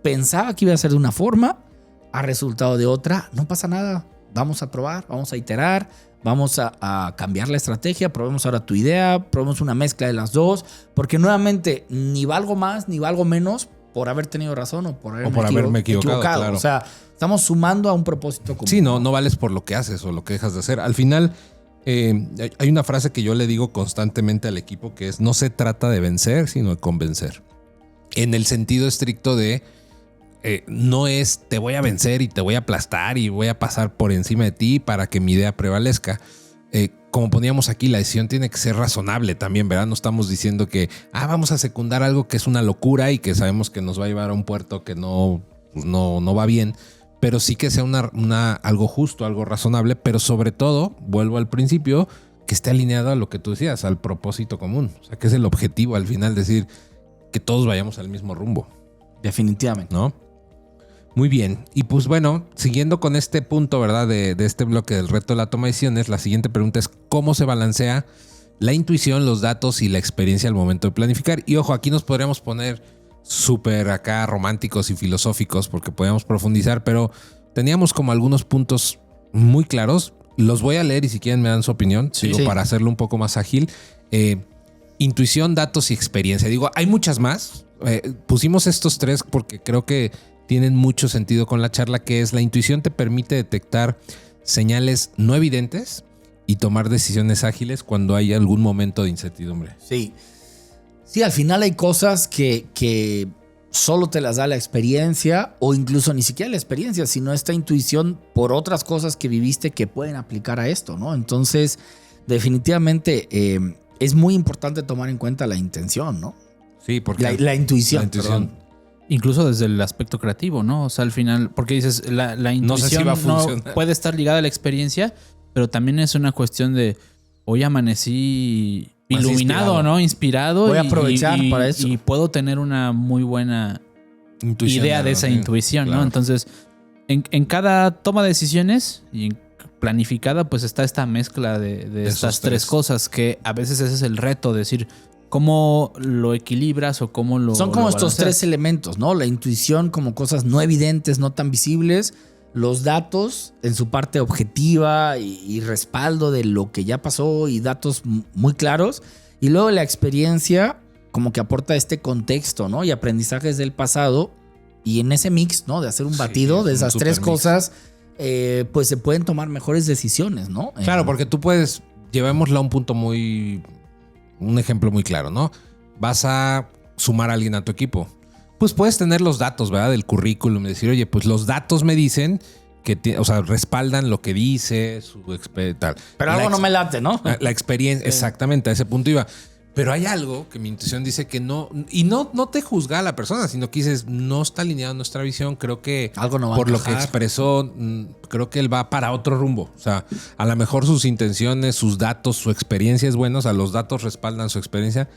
pensaba que iba a ser de una forma, ha resultado de otra, no pasa nada, vamos a probar, vamos a iterar, vamos a cambiar la estrategia, probemos ahora tu idea, probemos una mezcla de las dos, porque nuevamente ni valgo más ni valgo menos por haber tenido razón o por haberme equivocado. Claro. O sea, estamos sumando a un propósito común. Sí, no vales por lo que haces o lo que dejas de hacer. Al final, hay una frase que yo le digo constantemente al equipo que es, no se trata de vencer, sino de convencer. En el sentido estricto de, no es te voy a vencer y te voy a aplastar y voy a pasar por encima de ti para que mi idea prevalezca. Como poníamos aquí, la decisión tiene que ser razonable también, ¿verdad? No estamos diciendo que vamos a secundar algo que es una locura y que sabemos que nos va a llevar a un puerto que no va bien, pero sí que sea algo justo, algo razonable, pero sobre todo, vuelvo al principio, que esté alineado a lo que tú decías, al propósito común. O sea, que es el objetivo al final, decir que todos vayamos al mismo rumbo. Definitivamente. ¿No? Muy bien. Y pues bueno, siguiendo con este punto, ¿verdad? De este bloque del reto de la toma de decisiones, la siguiente pregunta es ¿cómo se balancea la intuición, los datos y la experiencia al momento de planificar? Y ojo, aquí nos podríamos poner súper acá románticos y filosóficos porque podríamos profundizar, pero teníamos como algunos puntos muy claros. Los voy a leer y si quieren me dan su opinión, para hacerlo un poco más ágil. Intuición, datos y experiencia. Digo, hay muchas más. Pusimos estos 3 porque creo que tienen mucho sentido con la charla, que es la intuición te permite detectar señales no evidentes y tomar decisiones ágiles cuando hay algún momento de incertidumbre. Sí, al final hay cosas que solo te las da la experiencia o incluso ni siquiera la experiencia, sino esta intuición por otras cosas que viviste que pueden aplicar a esto, ¿no? Entonces, definitivamente es muy importante tomar en cuenta la intención, ¿no? Sí, porque la intuición. Perdón. Incluso desde el aspecto creativo, ¿no? O sea, al final, porque dices, la intuición no sé si va a funcionar. puede estar ligada a la experiencia, pero también es una cuestión de hoy amanecí iluminado, ¿no? Inspirado. Voy a aprovechar para eso. Y puedo tener una muy buena idea de esa intuición, claro. ¿no? Entonces, en cada toma de decisiones y planificada, pues está esta mezcla de estas tres cosas que a veces ese es el reto, decir cómo lo equilibras o cómo lo... Son como estos tres elementos, ¿no? La intuición como cosas no evidentes, no tan visibles, los datos en su parte objetiva y respaldo de lo que ya pasó y datos muy claros, y luego la experiencia como que aporta este contexto, ¿no? Y aprendizajes del pasado, y en ese mix, ¿no? De hacer un batido de esas tres cosas, pues se pueden tomar mejores decisiones, ¿no? Claro, porque tú puedes, llevémoslo a un punto un ejemplo muy claro, ¿no? Vas a sumar a alguien a tu equipo. Pues puedes tener los datos, ¿verdad? Del currículum y decir, oye, pues los datos me dicen que, respaldan lo que dice, tal. Pero algo no me late, ¿no? La experiencia, exactamente, a ese punto iba. Pero hay algo que mi intuición dice que no, y no te juzga a la persona, sino que dices, no está alineado a nuestra visión. Creo que algo no va por a lo que expresó, creo que él va para otro rumbo. O sea, a lo mejor sus intenciones, sus datos, su experiencia es buena. O sea, los datos respaldan su experiencia,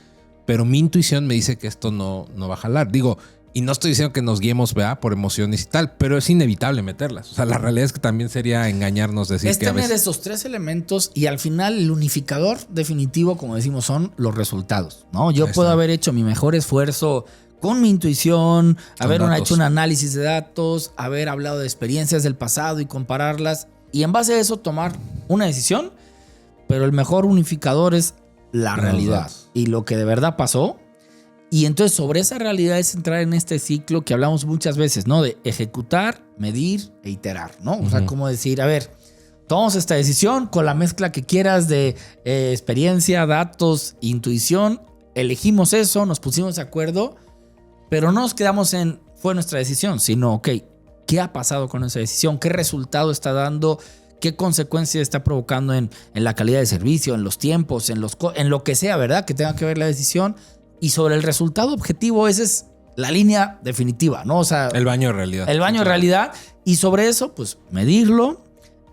pero mi intuición me dice que esto no va a jalar. Digo, y no estoy diciendo que nos guiemos, ¿verdad? Por emociones y tal, pero es inevitable meterlas. O sea, la realidad es que también sería engañarnos, decir es que a veces... tener esos tres elementos y al final el unificador definitivo, como decimos, son los resultados, ¿no? Yo puedo haber hecho mi mejor esfuerzo con mi intuición, haber hecho un análisis de datos, haber hablado de experiencias del pasado y compararlas, y en base a eso tomar una decisión, pero el mejor unificador es la realidad y lo que de verdad pasó. Y entonces sobre esa realidad es entrar en este ciclo que hablamos muchas veces, ¿no? De ejecutar, medir e iterar, ¿no? O sea, como decir, a ver, tomamos esta decisión con la mezcla que quieras de experiencia, datos, intuición, elegimos eso, nos pusimos de acuerdo, pero no nos quedamos en fue nuestra decisión, sino, ok, ¿qué ha pasado con esa decisión? ¿Qué resultado está dando? ¿Qué consecuencias está provocando en la calidad de servicio, en los tiempos, en lo que sea, ¿verdad? Que tenga que ver la decisión. Y sobre el resultado objetivo, esa es la línea definitiva, ¿no? O sea, el baño de realidad. El baño de realidad. Y sobre eso, pues, medirlo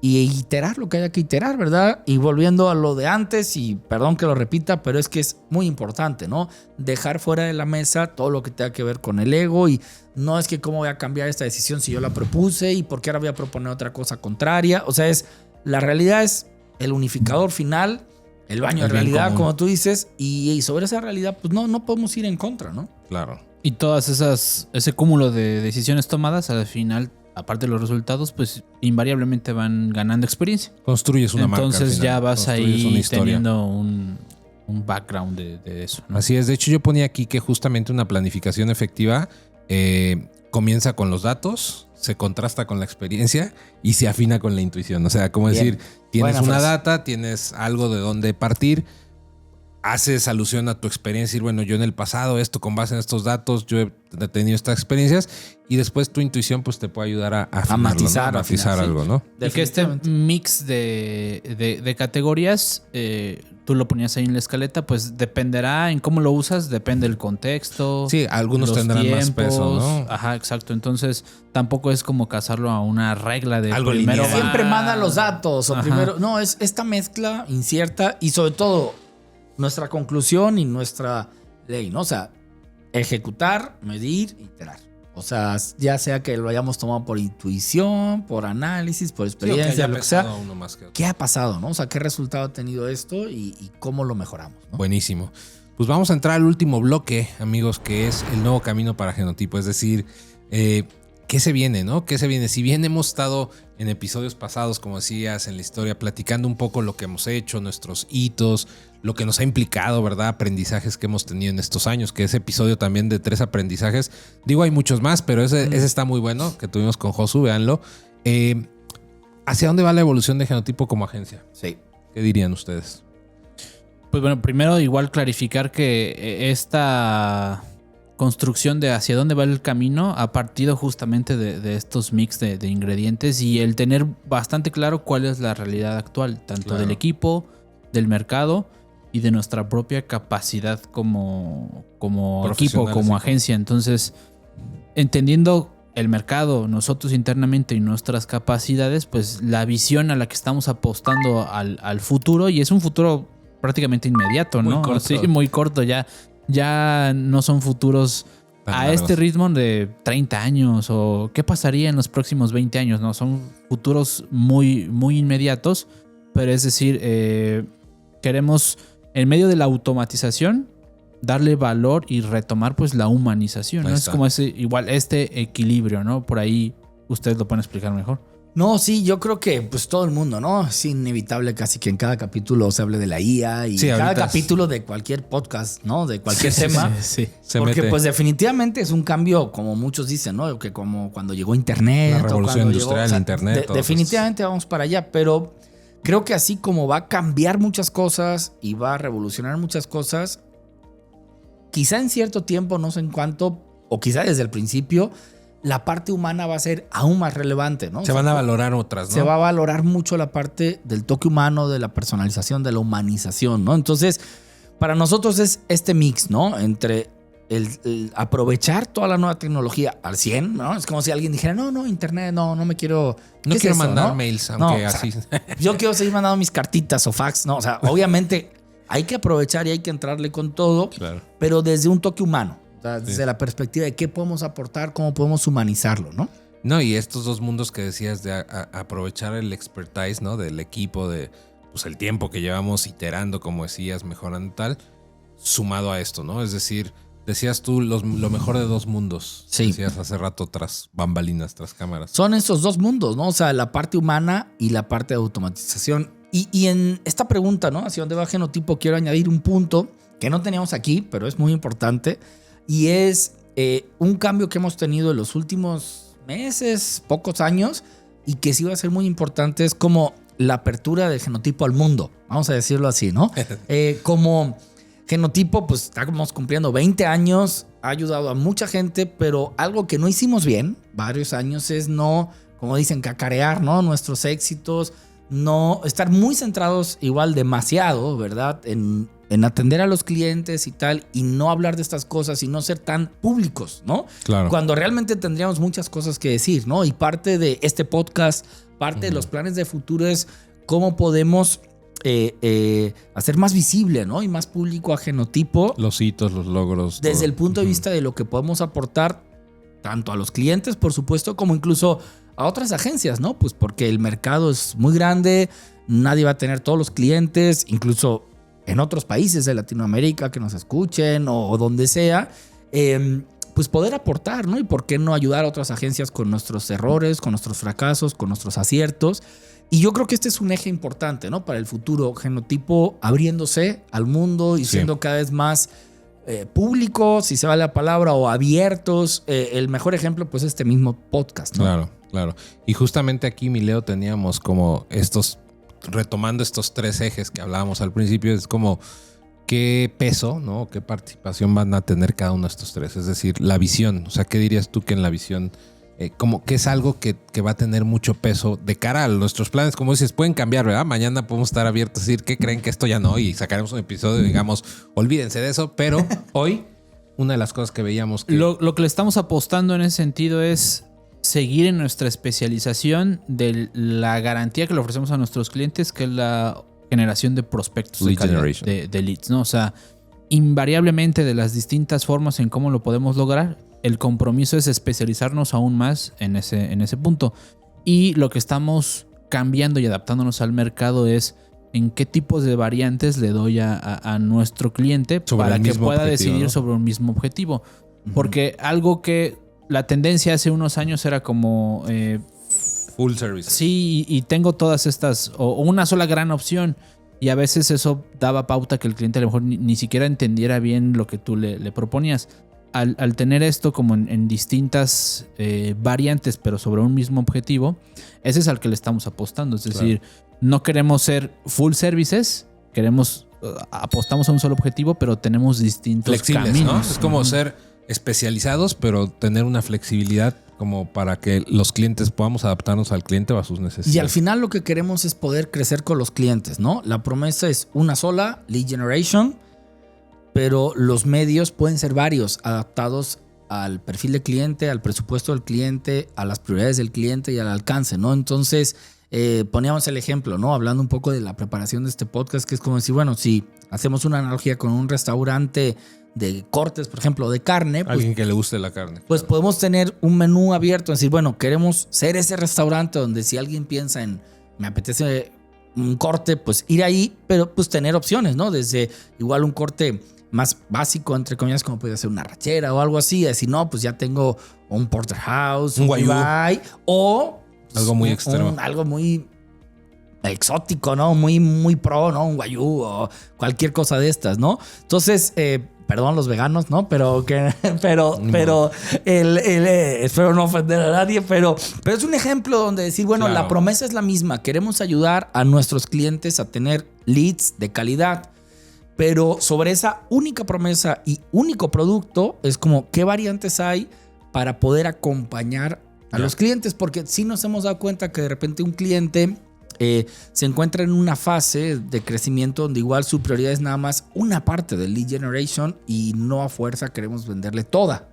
y iterar lo que haya que iterar, ¿verdad? Y volviendo a lo de antes, y perdón que lo repita, pero es que es muy importante, ¿no? Dejar fuera de la mesa todo lo que tenga que ver con el ego y no es que cómo voy a cambiar esta decisión si yo la propuse y por qué ahora voy a proponer otra cosa contraria. O sea, la realidad es el unificador final. El baño de realidad, como tú dices, y sobre esa realidad, pues no podemos ir en contra, ¿no? Claro. Y todas ese cúmulo de decisiones tomadas, al final, aparte de los resultados, pues invariablemente van ganando experiencia. Construyes una marca. Entonces ya vas ahí teniendo un background de eso, ¿no? Así es. De hecho, yo ponía aquí que justamente una planificación efectiva comienza con los datos, se contrasta con la experiencia y se afina con la intuición. O sea, como decir, tienes una data, tienes algo de dónde partir, haces alusión a tu experiencia y bueno, yo en el pasado esto con base en estos datos, yo he tenido estas experiencias y después tu intuición pues te puede ayudar a afinarlo, matizar, ¿no? A matizar algo, ¿no? Y que este mix de categorías, tú lo ponías ahí en la escaleta, pues dependerá en cómo lo usas, depende del contexto. Sí, algunos tendrán más peso, ¿no? Ajá, exacto. Entonces tampoco es como casarlo a una regla de algo primero lineal. Siempre manda los datos o primero. No, es esta mezcla incierta y sobre todo nuestra conclusión y nuestra ley, ¿no? O sea, ejecutar, medir, iterar. O sea, ya sea que lo hayamos tomado por intuición, por análisis, por experiencia, lo que sea. Uno más que otro. ¿Qué ha pasado, no? O sea, ¿qué resultado ha tenido esto y cómo lo mejoramos, ¿no? Buenísimo. Pues vamos a entrar al último bloque, amigos, que es el nuevo camino para Genotipo. Es decir, ¿qué se viene, no? ¿Qué se viene? Si bien hemos estado en episodios pasados, como decías, en la historia, platicando un poco lo que hemos hecho, nuestros hitos, lo que nos ha implicado, ¿verdad? Aprendizajes que hemos tenido en estos años, que ese episodio también de 3 aprendizajes. Digo, hay muchos más, pero ese está muy bueno, que tuvimos con Josu, véanlo. ¿Hacia dónde va la evolución de Genotipo como agencia? Sí. ¿Qué dirían ustedes? Pues bueno, primero igual clarificar que esta construcción de hacia dónde va el camino ha partido justamente de estos mix de ingredientes y el tener bastante claro cuál es la realidad actual, tanto del equipo, del mercado y de nuestra propia capacidad como equipo, como agencia. Entonces, entendiendo el mercado, nosotros internamente y nuestras capacidades, pues la visión a la que estamos apostando al futuro, y es un futuro prácticamente inmediato, ¿no? Muy corto. Sí, muy corto. Ya no son futuros tan a largos. este ritmo de 30 años o qué pasaría en los próximos 20 años, ¿no? Son futuros muy, muy inmediatos, pero es decir, queremos, en medio de la automatización, darle valor y retomar pues la humanización, ¿no? Es como igual este equilibrio, ¿no? Por ahí ustedes lo pueden explicar mejor. No, sí, yo creo que pues todo el mundo, ¿no? Es inevitable casi que en cada capítulo se hable de la IA y cada capítulo de cualquier podcast, ¿no? De cualquier tema. Sí. Porque pues definitivamente es un cambio, como muchos dicen, ¿no? Que como cuando llegó Internet. La revolución industrial, Internet. Definitivamente vamos para allá, pero creo que así como va a cambiar muchas cosas y va a revolucionar muchas cosas, quizá en cierto tiempo, no sé en cuánto, o quizá desde el principio, la parte humana va a ser aún más relevante, ¿no? Se van a valorar otras, ¿no? Se va a valorar mucho la parte del toque humano, de la personalización, de la humanización, ¿no? Entonces, para nosotros es este mix, ¿no? Entre el aprovechar toda la nueva tecnología al 100, ¿no? Es como si alguien dijera, no, Internet, no me quiero... No quiero mandar ¿no? mails, aunque así... Yo quiero seguir mandando mis cartitas o fax, ¿no? O sea, obviamente hay que aprovechar y hay que entrarle con todo, claro, pero desde un toque humano. Desde la perspectiva de qué podemos aportar, cómo podemos humanizarlo, ¿no? No, y estos dos mundos que decías de aprovechar el expertise, ¿no? Del equipo, de pues el tiempo que llevamos iterando, como decías, mejorando tal, sumado a esto, ¿no? Es decir, decías tú lo mejor de dos mundos. Sí. Decías hace rato tras bambalinas, tras cámaras. Son esos dos mundos, ¿no? O sea, la parte humana y la parte de automatización. Y en esta pregunta, ¿no? Hacia dónde va Genotipo, quiero añadir un punto que no teníamos aquí, pero es muy importante. Y es un cambio que hemos tenido en los últimos meses, pocos años, y que sí va a ser muy importante, es como la apertura de Genotipo al mundo, vamos a decirlo así, ¿no? Como Genotipo, pues estamos cumpliendo 20 años, ha ayudado a mucha gente, pero algo que no hicimos bien varios años es no, como dicen, cacarear, ¿no? Nuestros éxitos, no estar muy centrados igual demasiado, ¿verdad? En atender a los clientes y tal, y no hablar de estas cosas y no ser tan públicos, ¿no? Claro. Cuando realmente tendríamos muchas cosas que decir, ¿no? Y parte de este podcast, parte de los planes de futuro es cómo podemos hacer más visible, ¿no? Y más público a Genotipo. Los hitos, los logros. Desde todo. el punto de vista de lo que podemos aportar tanto a los clientes, por supuesto, como incluso a otras agencias, ¿no? Pues porque el mercado es muy grande, nadie va a tener todos los clientes, incluso en otros países de Latinoamérica que nos escuchen o donde sea, pues poder aportar, ¿no? Y por qué no ayudar a otras agencias con nuestros errores, con nuestros fracasos, con nuestros aciertos. Y yo creo que este es un eje importante, ¿no? Para el futuro, Genotipo abriéndose al mundo y siendo cada vez más públicos, si se vale la palabra, o abiertos. El mejor ejemplo, pues, es este mismo podcast, ¿no? Claro. Y justamente aquí, mi Leo, teníamos como retomando estos tres ejes que hablábamos al principio, es como qué peso, ¿no? Qué participación van a tener cada uno de estos tres. Es decir, la visión. O sea, ¿qué dirías tú que en la visión, como que es algo que va a tener mucho peso de cara a nuestros planes? Como dices, pueden cambiar, ¿verdad? Mañana podemos estar abiertos a decir, ¿qué creen que esto ya no? Y sacaremos un episodio y digamos, olvídense de eso. Pero hoy, una de las cosas que veíamos que... Lo que le estamos apostando en ese sentido es seguir en nuestra especialización de la garantía que le ofrecemos a nuestros clientes, que es la generación de prospectos de leads, ¿no? O sea, invariablemente de las distintas formas en cómo lo podemos lograr, el compromiso es especializarnos aún más en ese punto. Y lo que estamos cambiando y adaptándonos al mercado es en qué tipos de variantes le doy a nuestro cliente para que pueda decidir, ¿no?, sobre un mismo objetivo. Porque algo que la tendencia hace unos años era como... full service. Sí, y tengo todas estas, o una sola gran opción. Y a veces eso daba pauta que el cliente a lo mejor ni siquiera entendiera bien lo que tú le proponías. Al tener esto como en distintas variantes, pero sobre un mismo objetivo, ese es al que le estamos apostando. Es decir, no queremos ser full services, apostamos a un solo objetivo, pero tenemos distintos flexibles, caminos, ¿no? Es como ser especializados, pero tener una flexibilidad como para que los clientes podamos adaptarnos al cliente o a sus necesidades. Y al final lo que queremos es poder crecer con los clientes, ¿no? La promesa es una sola, lead generation, pero los medios pueden ser varios, adaptados al perfil del cliente, al presupuesto del cliente, a las prioridades del cliente y al alcance, ¿no? Entonces, poníamos el ejemplo, ¿no? Hablando un poco de la preparación de este podcast, que es como decir, bueno, si hacemos una analogía con un restaurante de cortes, por ejemplo, de carne. Alguien que le guste la carne. Pues claro. podemos tener un menú abierto, decir, bueno, queremos ser ese restaurante donde si alguien piensa en, me apetece un corte, pues ir ahí, pero pues tener opciones, ¿no? Desde igual un corte más básico, entre comillas, como puede ser una rachera o algo así, decir, no, pues ya tengo un porterhouse, un ribeye, o pues, algo muy extremo. Algo muy exótico, ¿no? Muy pro, ¿no? Un guayú o cualquier cosa de estas, ¿no? Entonces, perdón los veganos, ¿no? Pero espero no ofender a nadie, pero es un ejemplo donde decir, bueno, claro, la promesa es la misma. Queremos ayudar a nuestros clientes a tener leads de calidad, pero sobre esa única promesa y único producto es como qué variantes hay para poder acompañar a los clientes, porque sí nos hemos dado cuenta que de repente un cliente se encuentra en una fase de crecimiento donde igual su prioridad es nada más una parte del lead generation y no a fuerza queremos venderle toda.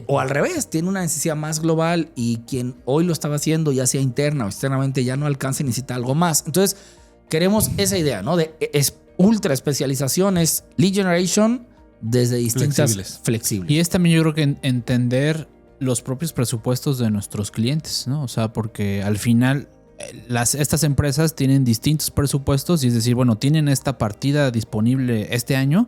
O al revés, tiene una necesidad más global y quien hoy lo estaba haciendo, ya sea interna o externamente, ya no alcanza y necesita algo más. Entonces, queremos esa idea, ¿no? De ultra especializaciones, lead generation desde distintas flexibles. Y es también yo creo que entender los propios presupuestos de nuestros clientes, ¿no? O sea, porque al final estas empresas tienen distintos presupuestos y es decir, bueno, tienen esta partida disponible este año.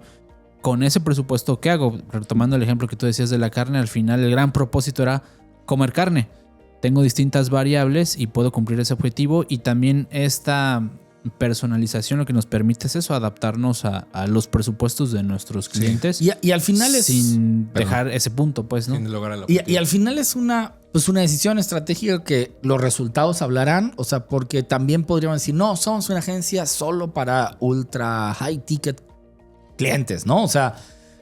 Con ese presupuesto, ¿qué hago? Retomando el ejemplo que tú decías de la carne, al final el gran propósito era comer carne. Tengo distintas variables y puedo cumplir ese objetivo, y también esta personalización lo que nos permite es eso, adaptarnos a los presupuestos de nuestros clientes. Sí. Y al final es... Sin dejar ese punto, pues, ¿no? Sin lograr el objetivo. Y al final es una decisión estratégica que los resultados hablarán, o sea, porque también podríamos decir, no, somos una agencia solo para ultra high ticket clientes, ¿no? O sea,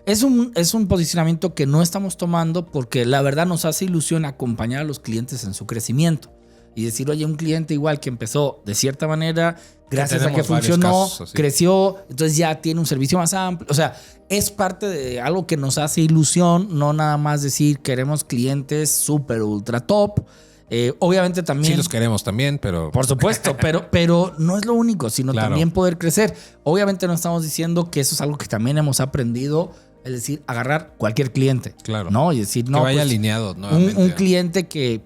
es un posicionamiento que no estamos tomando porque la verdad nos hace ilusión acompañar a los clientes en su crecimiento. Y decir, oye, un cliente igual que empezó de cierta manera, gracias a que funcionó, creció, entonces ya tiene un servicio más amplio. O sea, es parte de algo que nos hace ilusión, no nada más decir queremos clientes súper ultra top. Obviamente también... Sí los queremos también, pero... Por supuesto, pero no es lo único, sino claro, también poder crecer. Obviamente no estamos diciendo que eso es algo que también hemos aprendido, es decir, agarrar cualquier cliente. Claro. ¿No? Y decir, no, que vaya pues, alineado. Un cliente que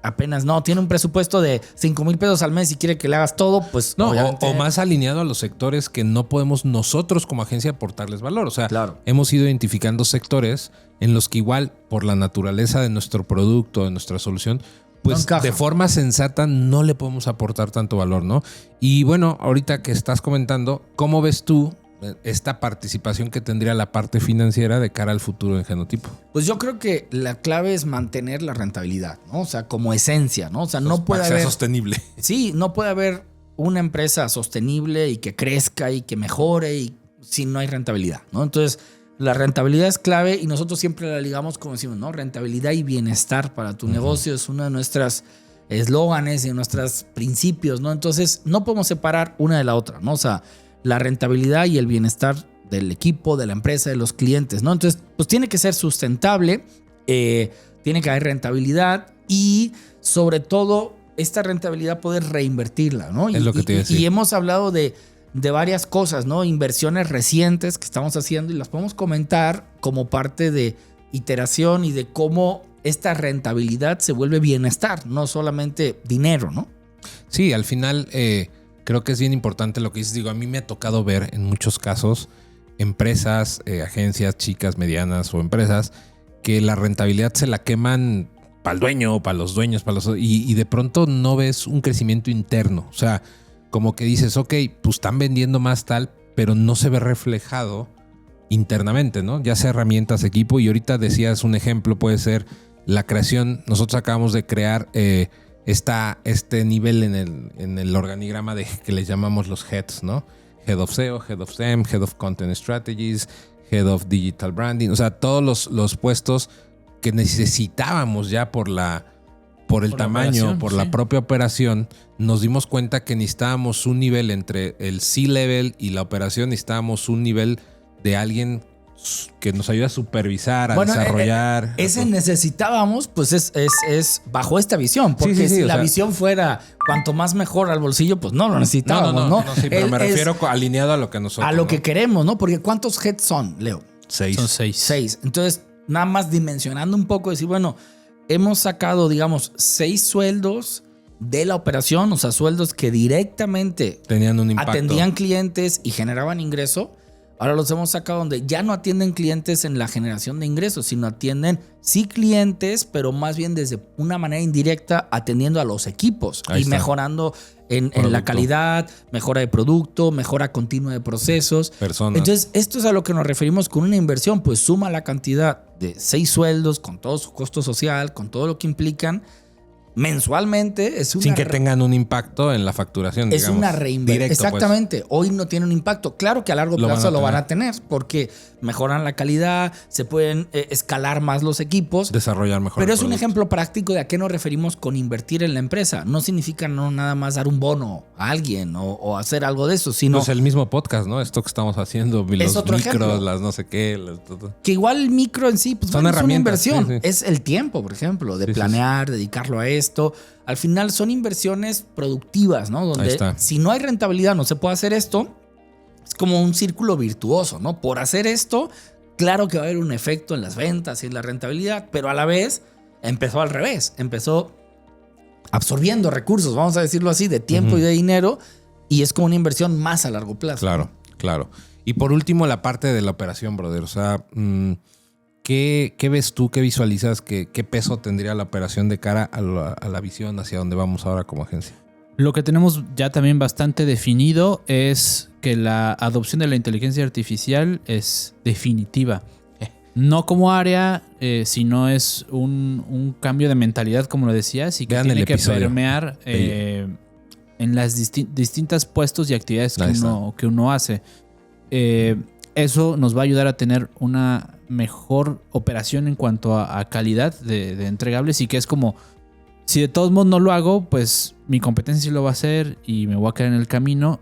apenas no tiene un presupuesto de 5,000 pesos al mes y quiere que le hagas todo, pues no, o más alineado a los sectores que no podemos nosotros como agencia aportarles valor. O sea, claro, hemos ido identificando sectores en los que igual por la naturaleza de nuestro producto, de nuestra solución, pues de forma sensata no le podemos aportar tanto valor, ¿no? Y bueno, ahorita que estás comentando, ¿cómo ves tú esta participación que tendría la parte financiera de cara al futuro en Genotipo? Pues yo creo que la clave es mantener la rentabilidad, ¿no? O sea, como esencia, ¿no? O sea, no puede haber... sostenible. Sí, no puede haber una empresa sostenible y que crezca y que mejore y si no hay rentabilidad, ¿no? Entonces, la rentabilidad es clave y nosotros siempre la ligamos, como decimos, ¿no? Rentabilidad y bienestar para tu negocio es uno de nuestros eslóganes y nuestros principios, ¿no? Entonces, no podemos separar una de la otra, ¿no? O sea, la rentabilidad y el bienestar del equipo, de la empresa, de los clientes, ¿no? Entonces, pues tiene que ser sustentable, tiene que haber rentabilidad y sobre todo esta rentabilidad poder reinvertirla, ¿no? Es lo que te iba a decir. Y hemos hablado de varias cosas, ¿no? Inversiones recientes que estamos haciendo y las podemos comentar como parte de iteración y de cómo esta rentabilidad se vuelve bienestar, no solamente dinero, ¿no? Sí, al final... creo que es bien importante lo que dices. Digo, a mí me ha tocado ver en muchos casos empresas, agencias chicas, medianas o empresas que la rentabilidad se la queman para el dueño, para los dueños, y de pronto no ves un crecimiento interno. O sea, como que dices, ok, pues están vendiendo más tal, pero no se ve reflejado internamente, ¿no? Ya sea herramientas, equipo, y ahorita decías un ejemplo, puede ser la creación. Nosotros acabamos de crear... está este nivel en el organigrama que les llamamos los heads, ¿no? Head of SEO, Head of SEM, Head of Content Strategies, Head of Digital Branding, o sea, todos los puestos que necesitábamos ya por el tamaño, por la propia operación, nos dimos cuenta que necesitábamos un nivel entre el C-level y la operación, necesitábamos un nivel de alguien que nos ayude a supervisar, a desarrollar. Ese necesitábamos, pues es bajo esta visión, porque si la visión fuera cuanto más mejor al bolsillo, pues no lo necesitábamos, ¿no? Sí, pero me refiero alineado a lo que nosotros. A lo que queremos, ¿no? Porque ¿cuántos heads son, Leo? 6. Son 6. Entonces, nada más dimensionando un poco, decir, bueno, hemos sacado, digamos, 6 sueldos de la operación, o sea, sueldos que directamente tenían un impacto, atendían clientes y generaban ingreso. Ahora los hemos sacado donde ya no atienden clientes en la generación de ingresos, sino atienden sí clientes, pero más bien desde una manera indirecta atendiendo a los equipos y mejorando en la calidad, mejora de producto, mejora continua de procesos. Personas. Entonces, esto es a lo que nos referimos con una inversión, pues suma la cantidad de 6 sueldos con todo su costo social, con todo lo que implican. Mensualmente es una... Sin que tengan un impacto en la facturación, es digamos. una reinversión. Exactamente. Pues. Hoy no tiene un impacto. Claro que a largo plazo lo van a tener porque mejoran la calidad, se pueden escalar más los equipos. Desarrollar mejor. Pero es un ejemplo práctico de a qué nos referimos con invertir en la empresa. No significa no nada más dar un bono a alguien o hacer algo de eso, sino... Pues el mismo podcast, ¿no? Esto que estamos haciendo, los micros, ejemplo. Las no sé qué. Que igual el micro en sí, pues son herramientas, es una inversión. Sí. Es el tiempo, por ejemplo, de planear, dedicarlo a esto. Al final son inversiones productivas, ¿no? Donde si no hay rentabilidad no se puede hacer esto. Es como un círculo virtuoso, ¿no? Por hacer esto, claro que va a haber un efecto en las ventas y en la rentabilidad, pero a la vez empezó al revés. Empezó absorbiendo recursos, vamos a decirlo así, de tiempo y de dinero, y es como una inversión más a largo plazo. Claro, claro. Y por último, la parte de la operación, brother. O sea, ¿qué ves tú? ¿Qué visualizas? ¿Qué peso tendría la operación de cara a la visión hacia donde vamos ahora como agencia? Lo que tenemos ya también bastante definido es que la adopción de la inteligencia artificial es definitiva. No como área, sino es un cambio de mentalidad, como lo decías, y que tiene que permear en las distintas puestos y actividades que uno hace. Eso nos va a ayudar a tener una mejor operación en cuanto a calidad de entregables, y que es como, si de todos modos no lo hago, pues mi competencia sí lo va a hacer y me voy a quedar en el camino,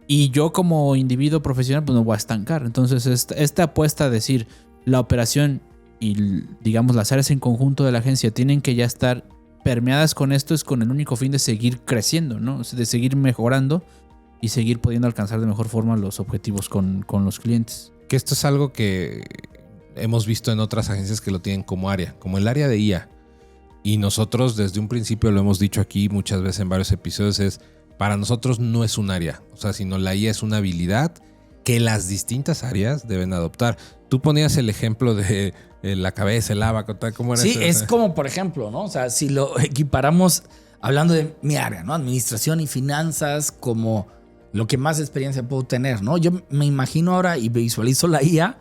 y yo como individuo profesional pues me voy a estancar. Entonces esta apuesta a decir la operación y digamos las áreas en conjunto de la agencia tienen que ya estar permeadas con esto, es con el único fin de seguir creciendo, ¿no? De seguir mejorando y seguir pudiendo alcanzar de mejor forma los objetivos con los clientes. Que esto es algo que hemos visto en otras agencias que lo tienen como área, como el área de IA. Y nosotros desde un principio lo hemos dicho aquí muchas veces en varios episodios, para nosotros no es un área, o sea, sino la IA es una habilidad que las distintas áreas deben adoptar. Tú ponías el ejemplo de la cabeza, el abaco, ¿cómo era eso? Sí, es como, por ejemplo, ¿no? O sea, si lo equiparamos, hablando de mi área, ¿no? Administración y finanzas, como lo que más experiencia puedo tener, ¿no? Yo me imagino ahora y visualizo la IA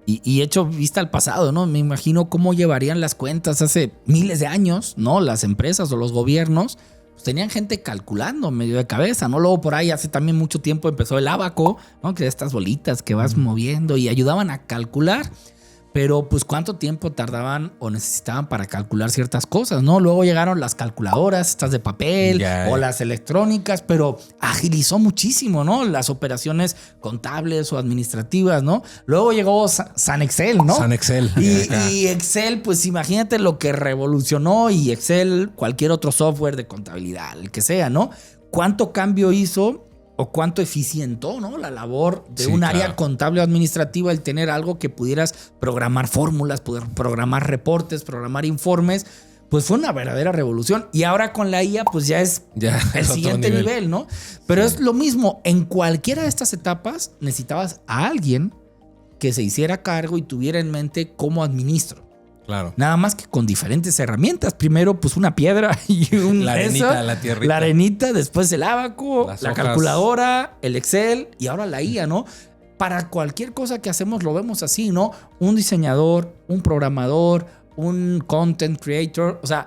y hecho vista al pasado, ¿no? Me imagino cómo llevarían las cuentas hace miles de años, ¿no? Las empresas o los gobiernos pues tenían gente calculando medio de cabeza, ¿no? Luego por ahí hace también mucho tiempo empezó el ábaco, ¿no? Que estas bolitas que vas moviendo y ayudaban a calcular. Pero pues cuánto tiempo tardaban o necesitaban para calcular ciertas cosas, ¿no? Luego llegaron las calculadoras, estas de papel o las electrónicas, pero agilizó muchísimo, ¿no? Las operaciones contables o administrativas, ¿no? Luego llegó San Excel, ¿no? San Excel. Y Excel, pues imagínate lo que revolucionó, y Excel, cualquier otro software de contabilidad, el que sea, ¿no? ¿Cuánto cambio hizo? O cuánto eficientó, ¿no? La labor de un área contable o administrativa, el tener algo que pudieras programar fórmulas, poder programar reportes, programar informes, pues fue una verdadera revolución. Y ahora con la IA, pues ya es el siguiente nivel, ¿no? Pero es lo mismo, en cualquiera de estas etapas necesitabas a alguien que se hiciera cargo y tuviera en mente cómo administro. Claro. Nada más que con diferentes herramientas. Primero, pues una piedra y la arenita, la tierrita. La arenita, después el ábaco, la calculadora, el Excel y ahora la IA, ¿no? Para cualquier cosa que hacemos lo vemos así, ¿no? Un diseñador, un programador, un content creator, o sea,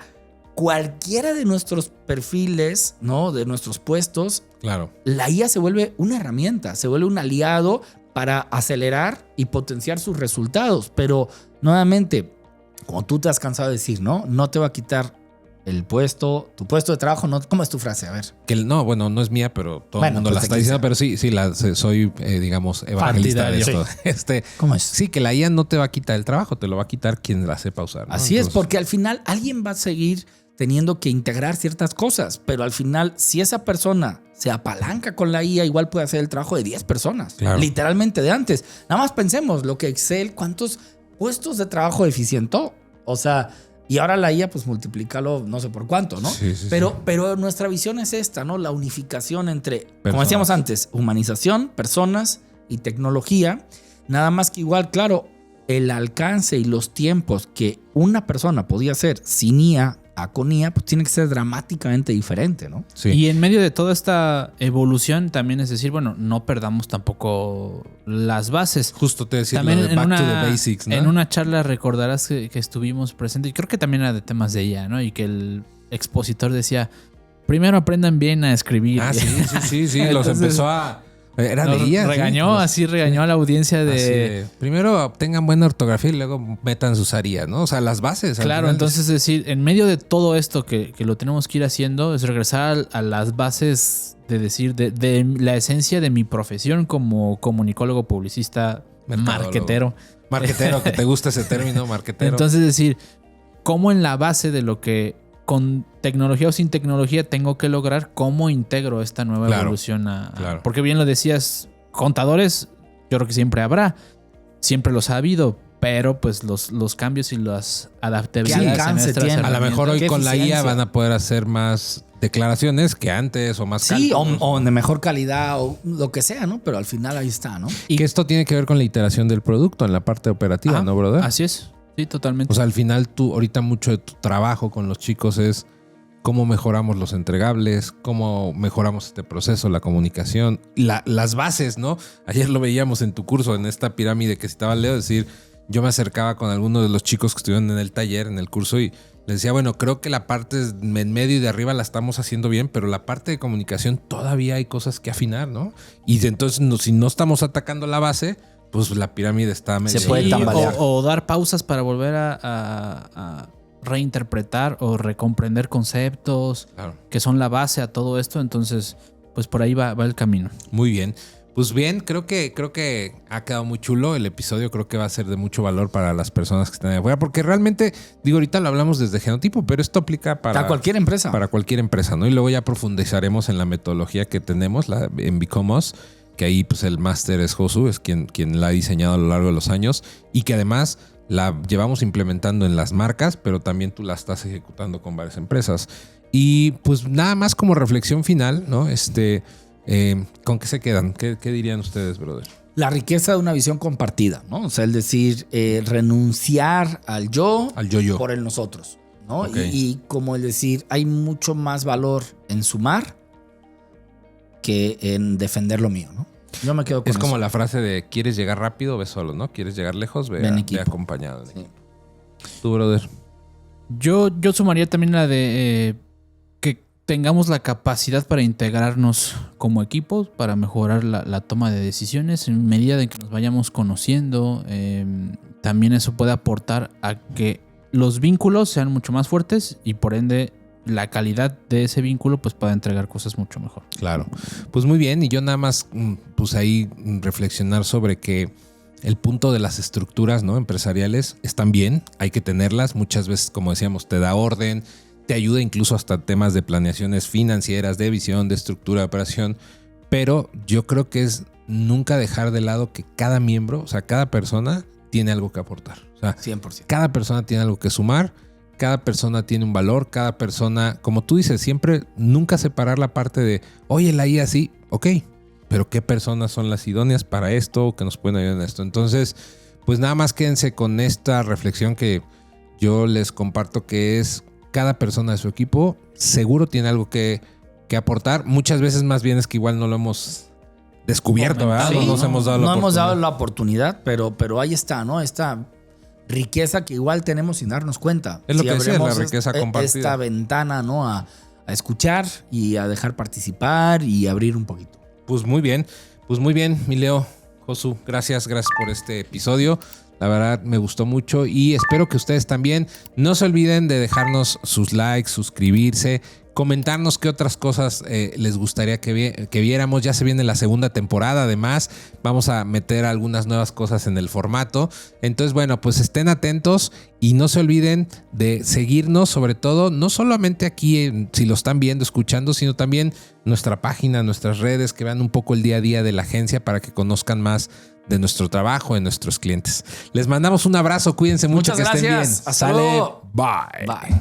cualquiera de nuestros perfiles, ¿no? De nuestros puestos, claro. La IA se vuelve una herramienta, se vuelve un aliado para acelerar y potenciar sus resultados. Pero nuevamente, como tú te has cansado de decir, no te va a quitar el puesto, tu puesto de trabajo. No, ¿cómo es tu frase? A ver. No es mía, pero todo el mundo la está diciendo. Pero sí, soy, digamos, evangelista de esto. Sí. ¿Cómo es? Sí, que la IA no te va a quitar el trabajo, te lo va a quitar quien la sepa usar, ¿no? Así es, porque al final alguien va a seguir teniendo que integrar ciertas cosas, pero al final, si esa persona se apalanca con la IA, igual puede hacer el trabajo de 10 personas, claro. Literalmente de antes. Nada más pensemos, lo que Excel, ¿cuántos puestos de trabajo eficientó? O sea, y ahora la IA, pues multiplícalo no sé por cuánto, ¿no? Sí. Pero nuestra visión es esta, ¿no? La unificación entre, personas. Como decíamos antes, humanización, personas y tecnología. Nada más que igual, claro, el alcance y los tiempos que una persona podía hacer sin IA con IA, pues tiene que ser dramáticamente diferente, ¿no? Sí. Y en medio de toda esta evolución también es decir, bueno, no perdamos tampoco las bases. Justo te decía también lo de back to the basics, ¿no? En una charla recordarás que estuvimos presentes, y creo que también era de temas de IA, ¿no? Y que el expositor decía, primero aprendan bien a escribir. Sí. Entonces, los empezó a... Era de IA. Regañó a la audiencia de... Primero obtengan buena ortografía y luego metan sus áreas, ¿no? O sea, las bases. Claro, entonces es decir, en medio de todo esto que lo tenemos que ir haciendo, es regresar a las bases de decir, de la esencia de mi profesión como comunicólogo, publicista, marquetero. Marquetero, que te gusta ese término, marquetero. Entonces es decir, cómo en la base de lo que con tecnología o sin tecnología tengo que lograr, cómo integro esta nueva evolución claro. Porque bien lo decías, contadores, yo creo que siempre habrá, siempre los ha habido, pero pues los cambios y las adaptabilidades a lo mejor hoy con la IA van a poder hacer más declaraciones que antes o más o de mejor calidad o lo que sea, ¿no? Pero al final ahí está, ¿no? Y que esto tiene que ver con la iteración del producto en la parte operativa, ¿no, brother? Así es. Sí, totalmente. O sea, al final tú, ahorita mucho de tu trabajo con los chicos es cómo mejoramos los entregables, cómo mejoramos este proceso, la comunicación, las bases, ¿no? Ayer lo veíamos en tu curso, en esta pirámide que citaba Leo, es decir, yo me acercaba con algunos de los chicos que estuvieron en el taller, en el curso, y les decía, bueno, creo que la parte en medio y de arriba la estamos haciendo bien, pero la parte de comunicación todavía hay cosas que afinar, ¿no? Y entonces, si no estamos atacando la base, pues la pirámide está medio... Se puede tambalear. O dar pausas para volver a reinterpretar o recomprender conceptos que son la base a todo esto. Entonces, pues por ahí va el camino. Muy bien. Pues bien, creo que ha quedado muy chulo el episodio. Creo que va a ser de mucho valor para las personas que están de afuera. Porque realmente, digo, ahorita lo hablamos desde Genotipo, pero esto aplica para cualquier empresa. Para cualquier empresa, ¿no? Y luego ya profundizaremos en la metodología que tenemos en Become Us, que ahí pues el máster es Josu, es quien la ha diseñado a lo largo de los años y que además la llevamos implementando en las marcas, pero también tú la estás ejecutando con varias empresas. Y pues nada más como reflexión final, ¿no? ¿Con qué se quedan? ¿Qué dirían ustedes, brother? La riqueza de una visión compartida, ¿no? O sea, el decir, renunciar al yo por el nosotros, ¿no? Okay. Y como el decir, hay mucho más valor en sumar que en defender lo mío, ¿no? Yo me quedo con eso. Es como la frase de ¿quieres llegar rápido? Ve solo, ¿no? ¿Quieres llegar lejos? Ve acompañado. Sí. ¿Tú, brother? Yo sumaría también la de que tengamos la capacidad para integrarnos como equipo, para mejorar la toma de decisiones en medida en que nos vayamos conociendo. También eso puede aportar a que los vínculos sean mucho más fuertes y por ende la calidad de ese vínculo pues pueda entregar cosas mucho mejor. Claro. Pues muy bien. Y yo nada más pues ahí reflexionar sobre que el punto de las estructuras, ¿no? Empresariales están bien, hay que tenerlas. Muchas veces, como decíamos, te da orden, te ayuda incluso hasta temas de planeaciones financieras, de visión, de estructura de operación. Pero yo creo que es nunca dejar de lado que cada miembro, o sea, cada persona tiene algo que aportar. O sea, 100%. Cada persona tiene algo que sumar. Cada persona tiene un valor, cada persona, como tú dices, siempre nunca separar la parte de, oye, la IA sí, ok, pero ¿qué personas son las idóneas para esto, que nos pueden ayudar en esto? Entonces, pues nada más quédense con esta reflexión que yo les comparto, que es cada persona de su equipo seguro tiene algo que aportar. Muchas veces más bien es que igual no lo hemos descubierto, ¿verdad? Sí, no nos hemos dado la oportunidad. No hemos dado la oportunidad, pero ahí está, ¿no? Esta riqueza que igual tenemos sin darnos cuenta. Es lo que decía, la riqueza compartida. Esta ventana, ¿no? A escuchar y a dejar participar y abrir un poquito. Pues muy bien, mi Leo. Josu, gracias por este episodio. La verdad me gustó mucho y espero que ustedes también no se olviden de dejarnos sus likes, suscribirse, comentarnos qué otras cosas les gustaría que viéramos. Ya se viene la segunda temporada, además vamos a meter algunas nuevas cosas en el formato. Entonces, bueno, pues estén atentos y no se olviden de seguirnos, sobre todo, no solamente aquí, si lo están viendo, escuchando, sino también nuestra página, nuestras redes, que vean un poco el día a día de la agencia para que conozcan más de nuestro trabajo, de nuestros clientes. Les mandamos un abrazo, cuídense mucho. Muchas gracias. Estén bien. Hasta luego. Bye. Bye.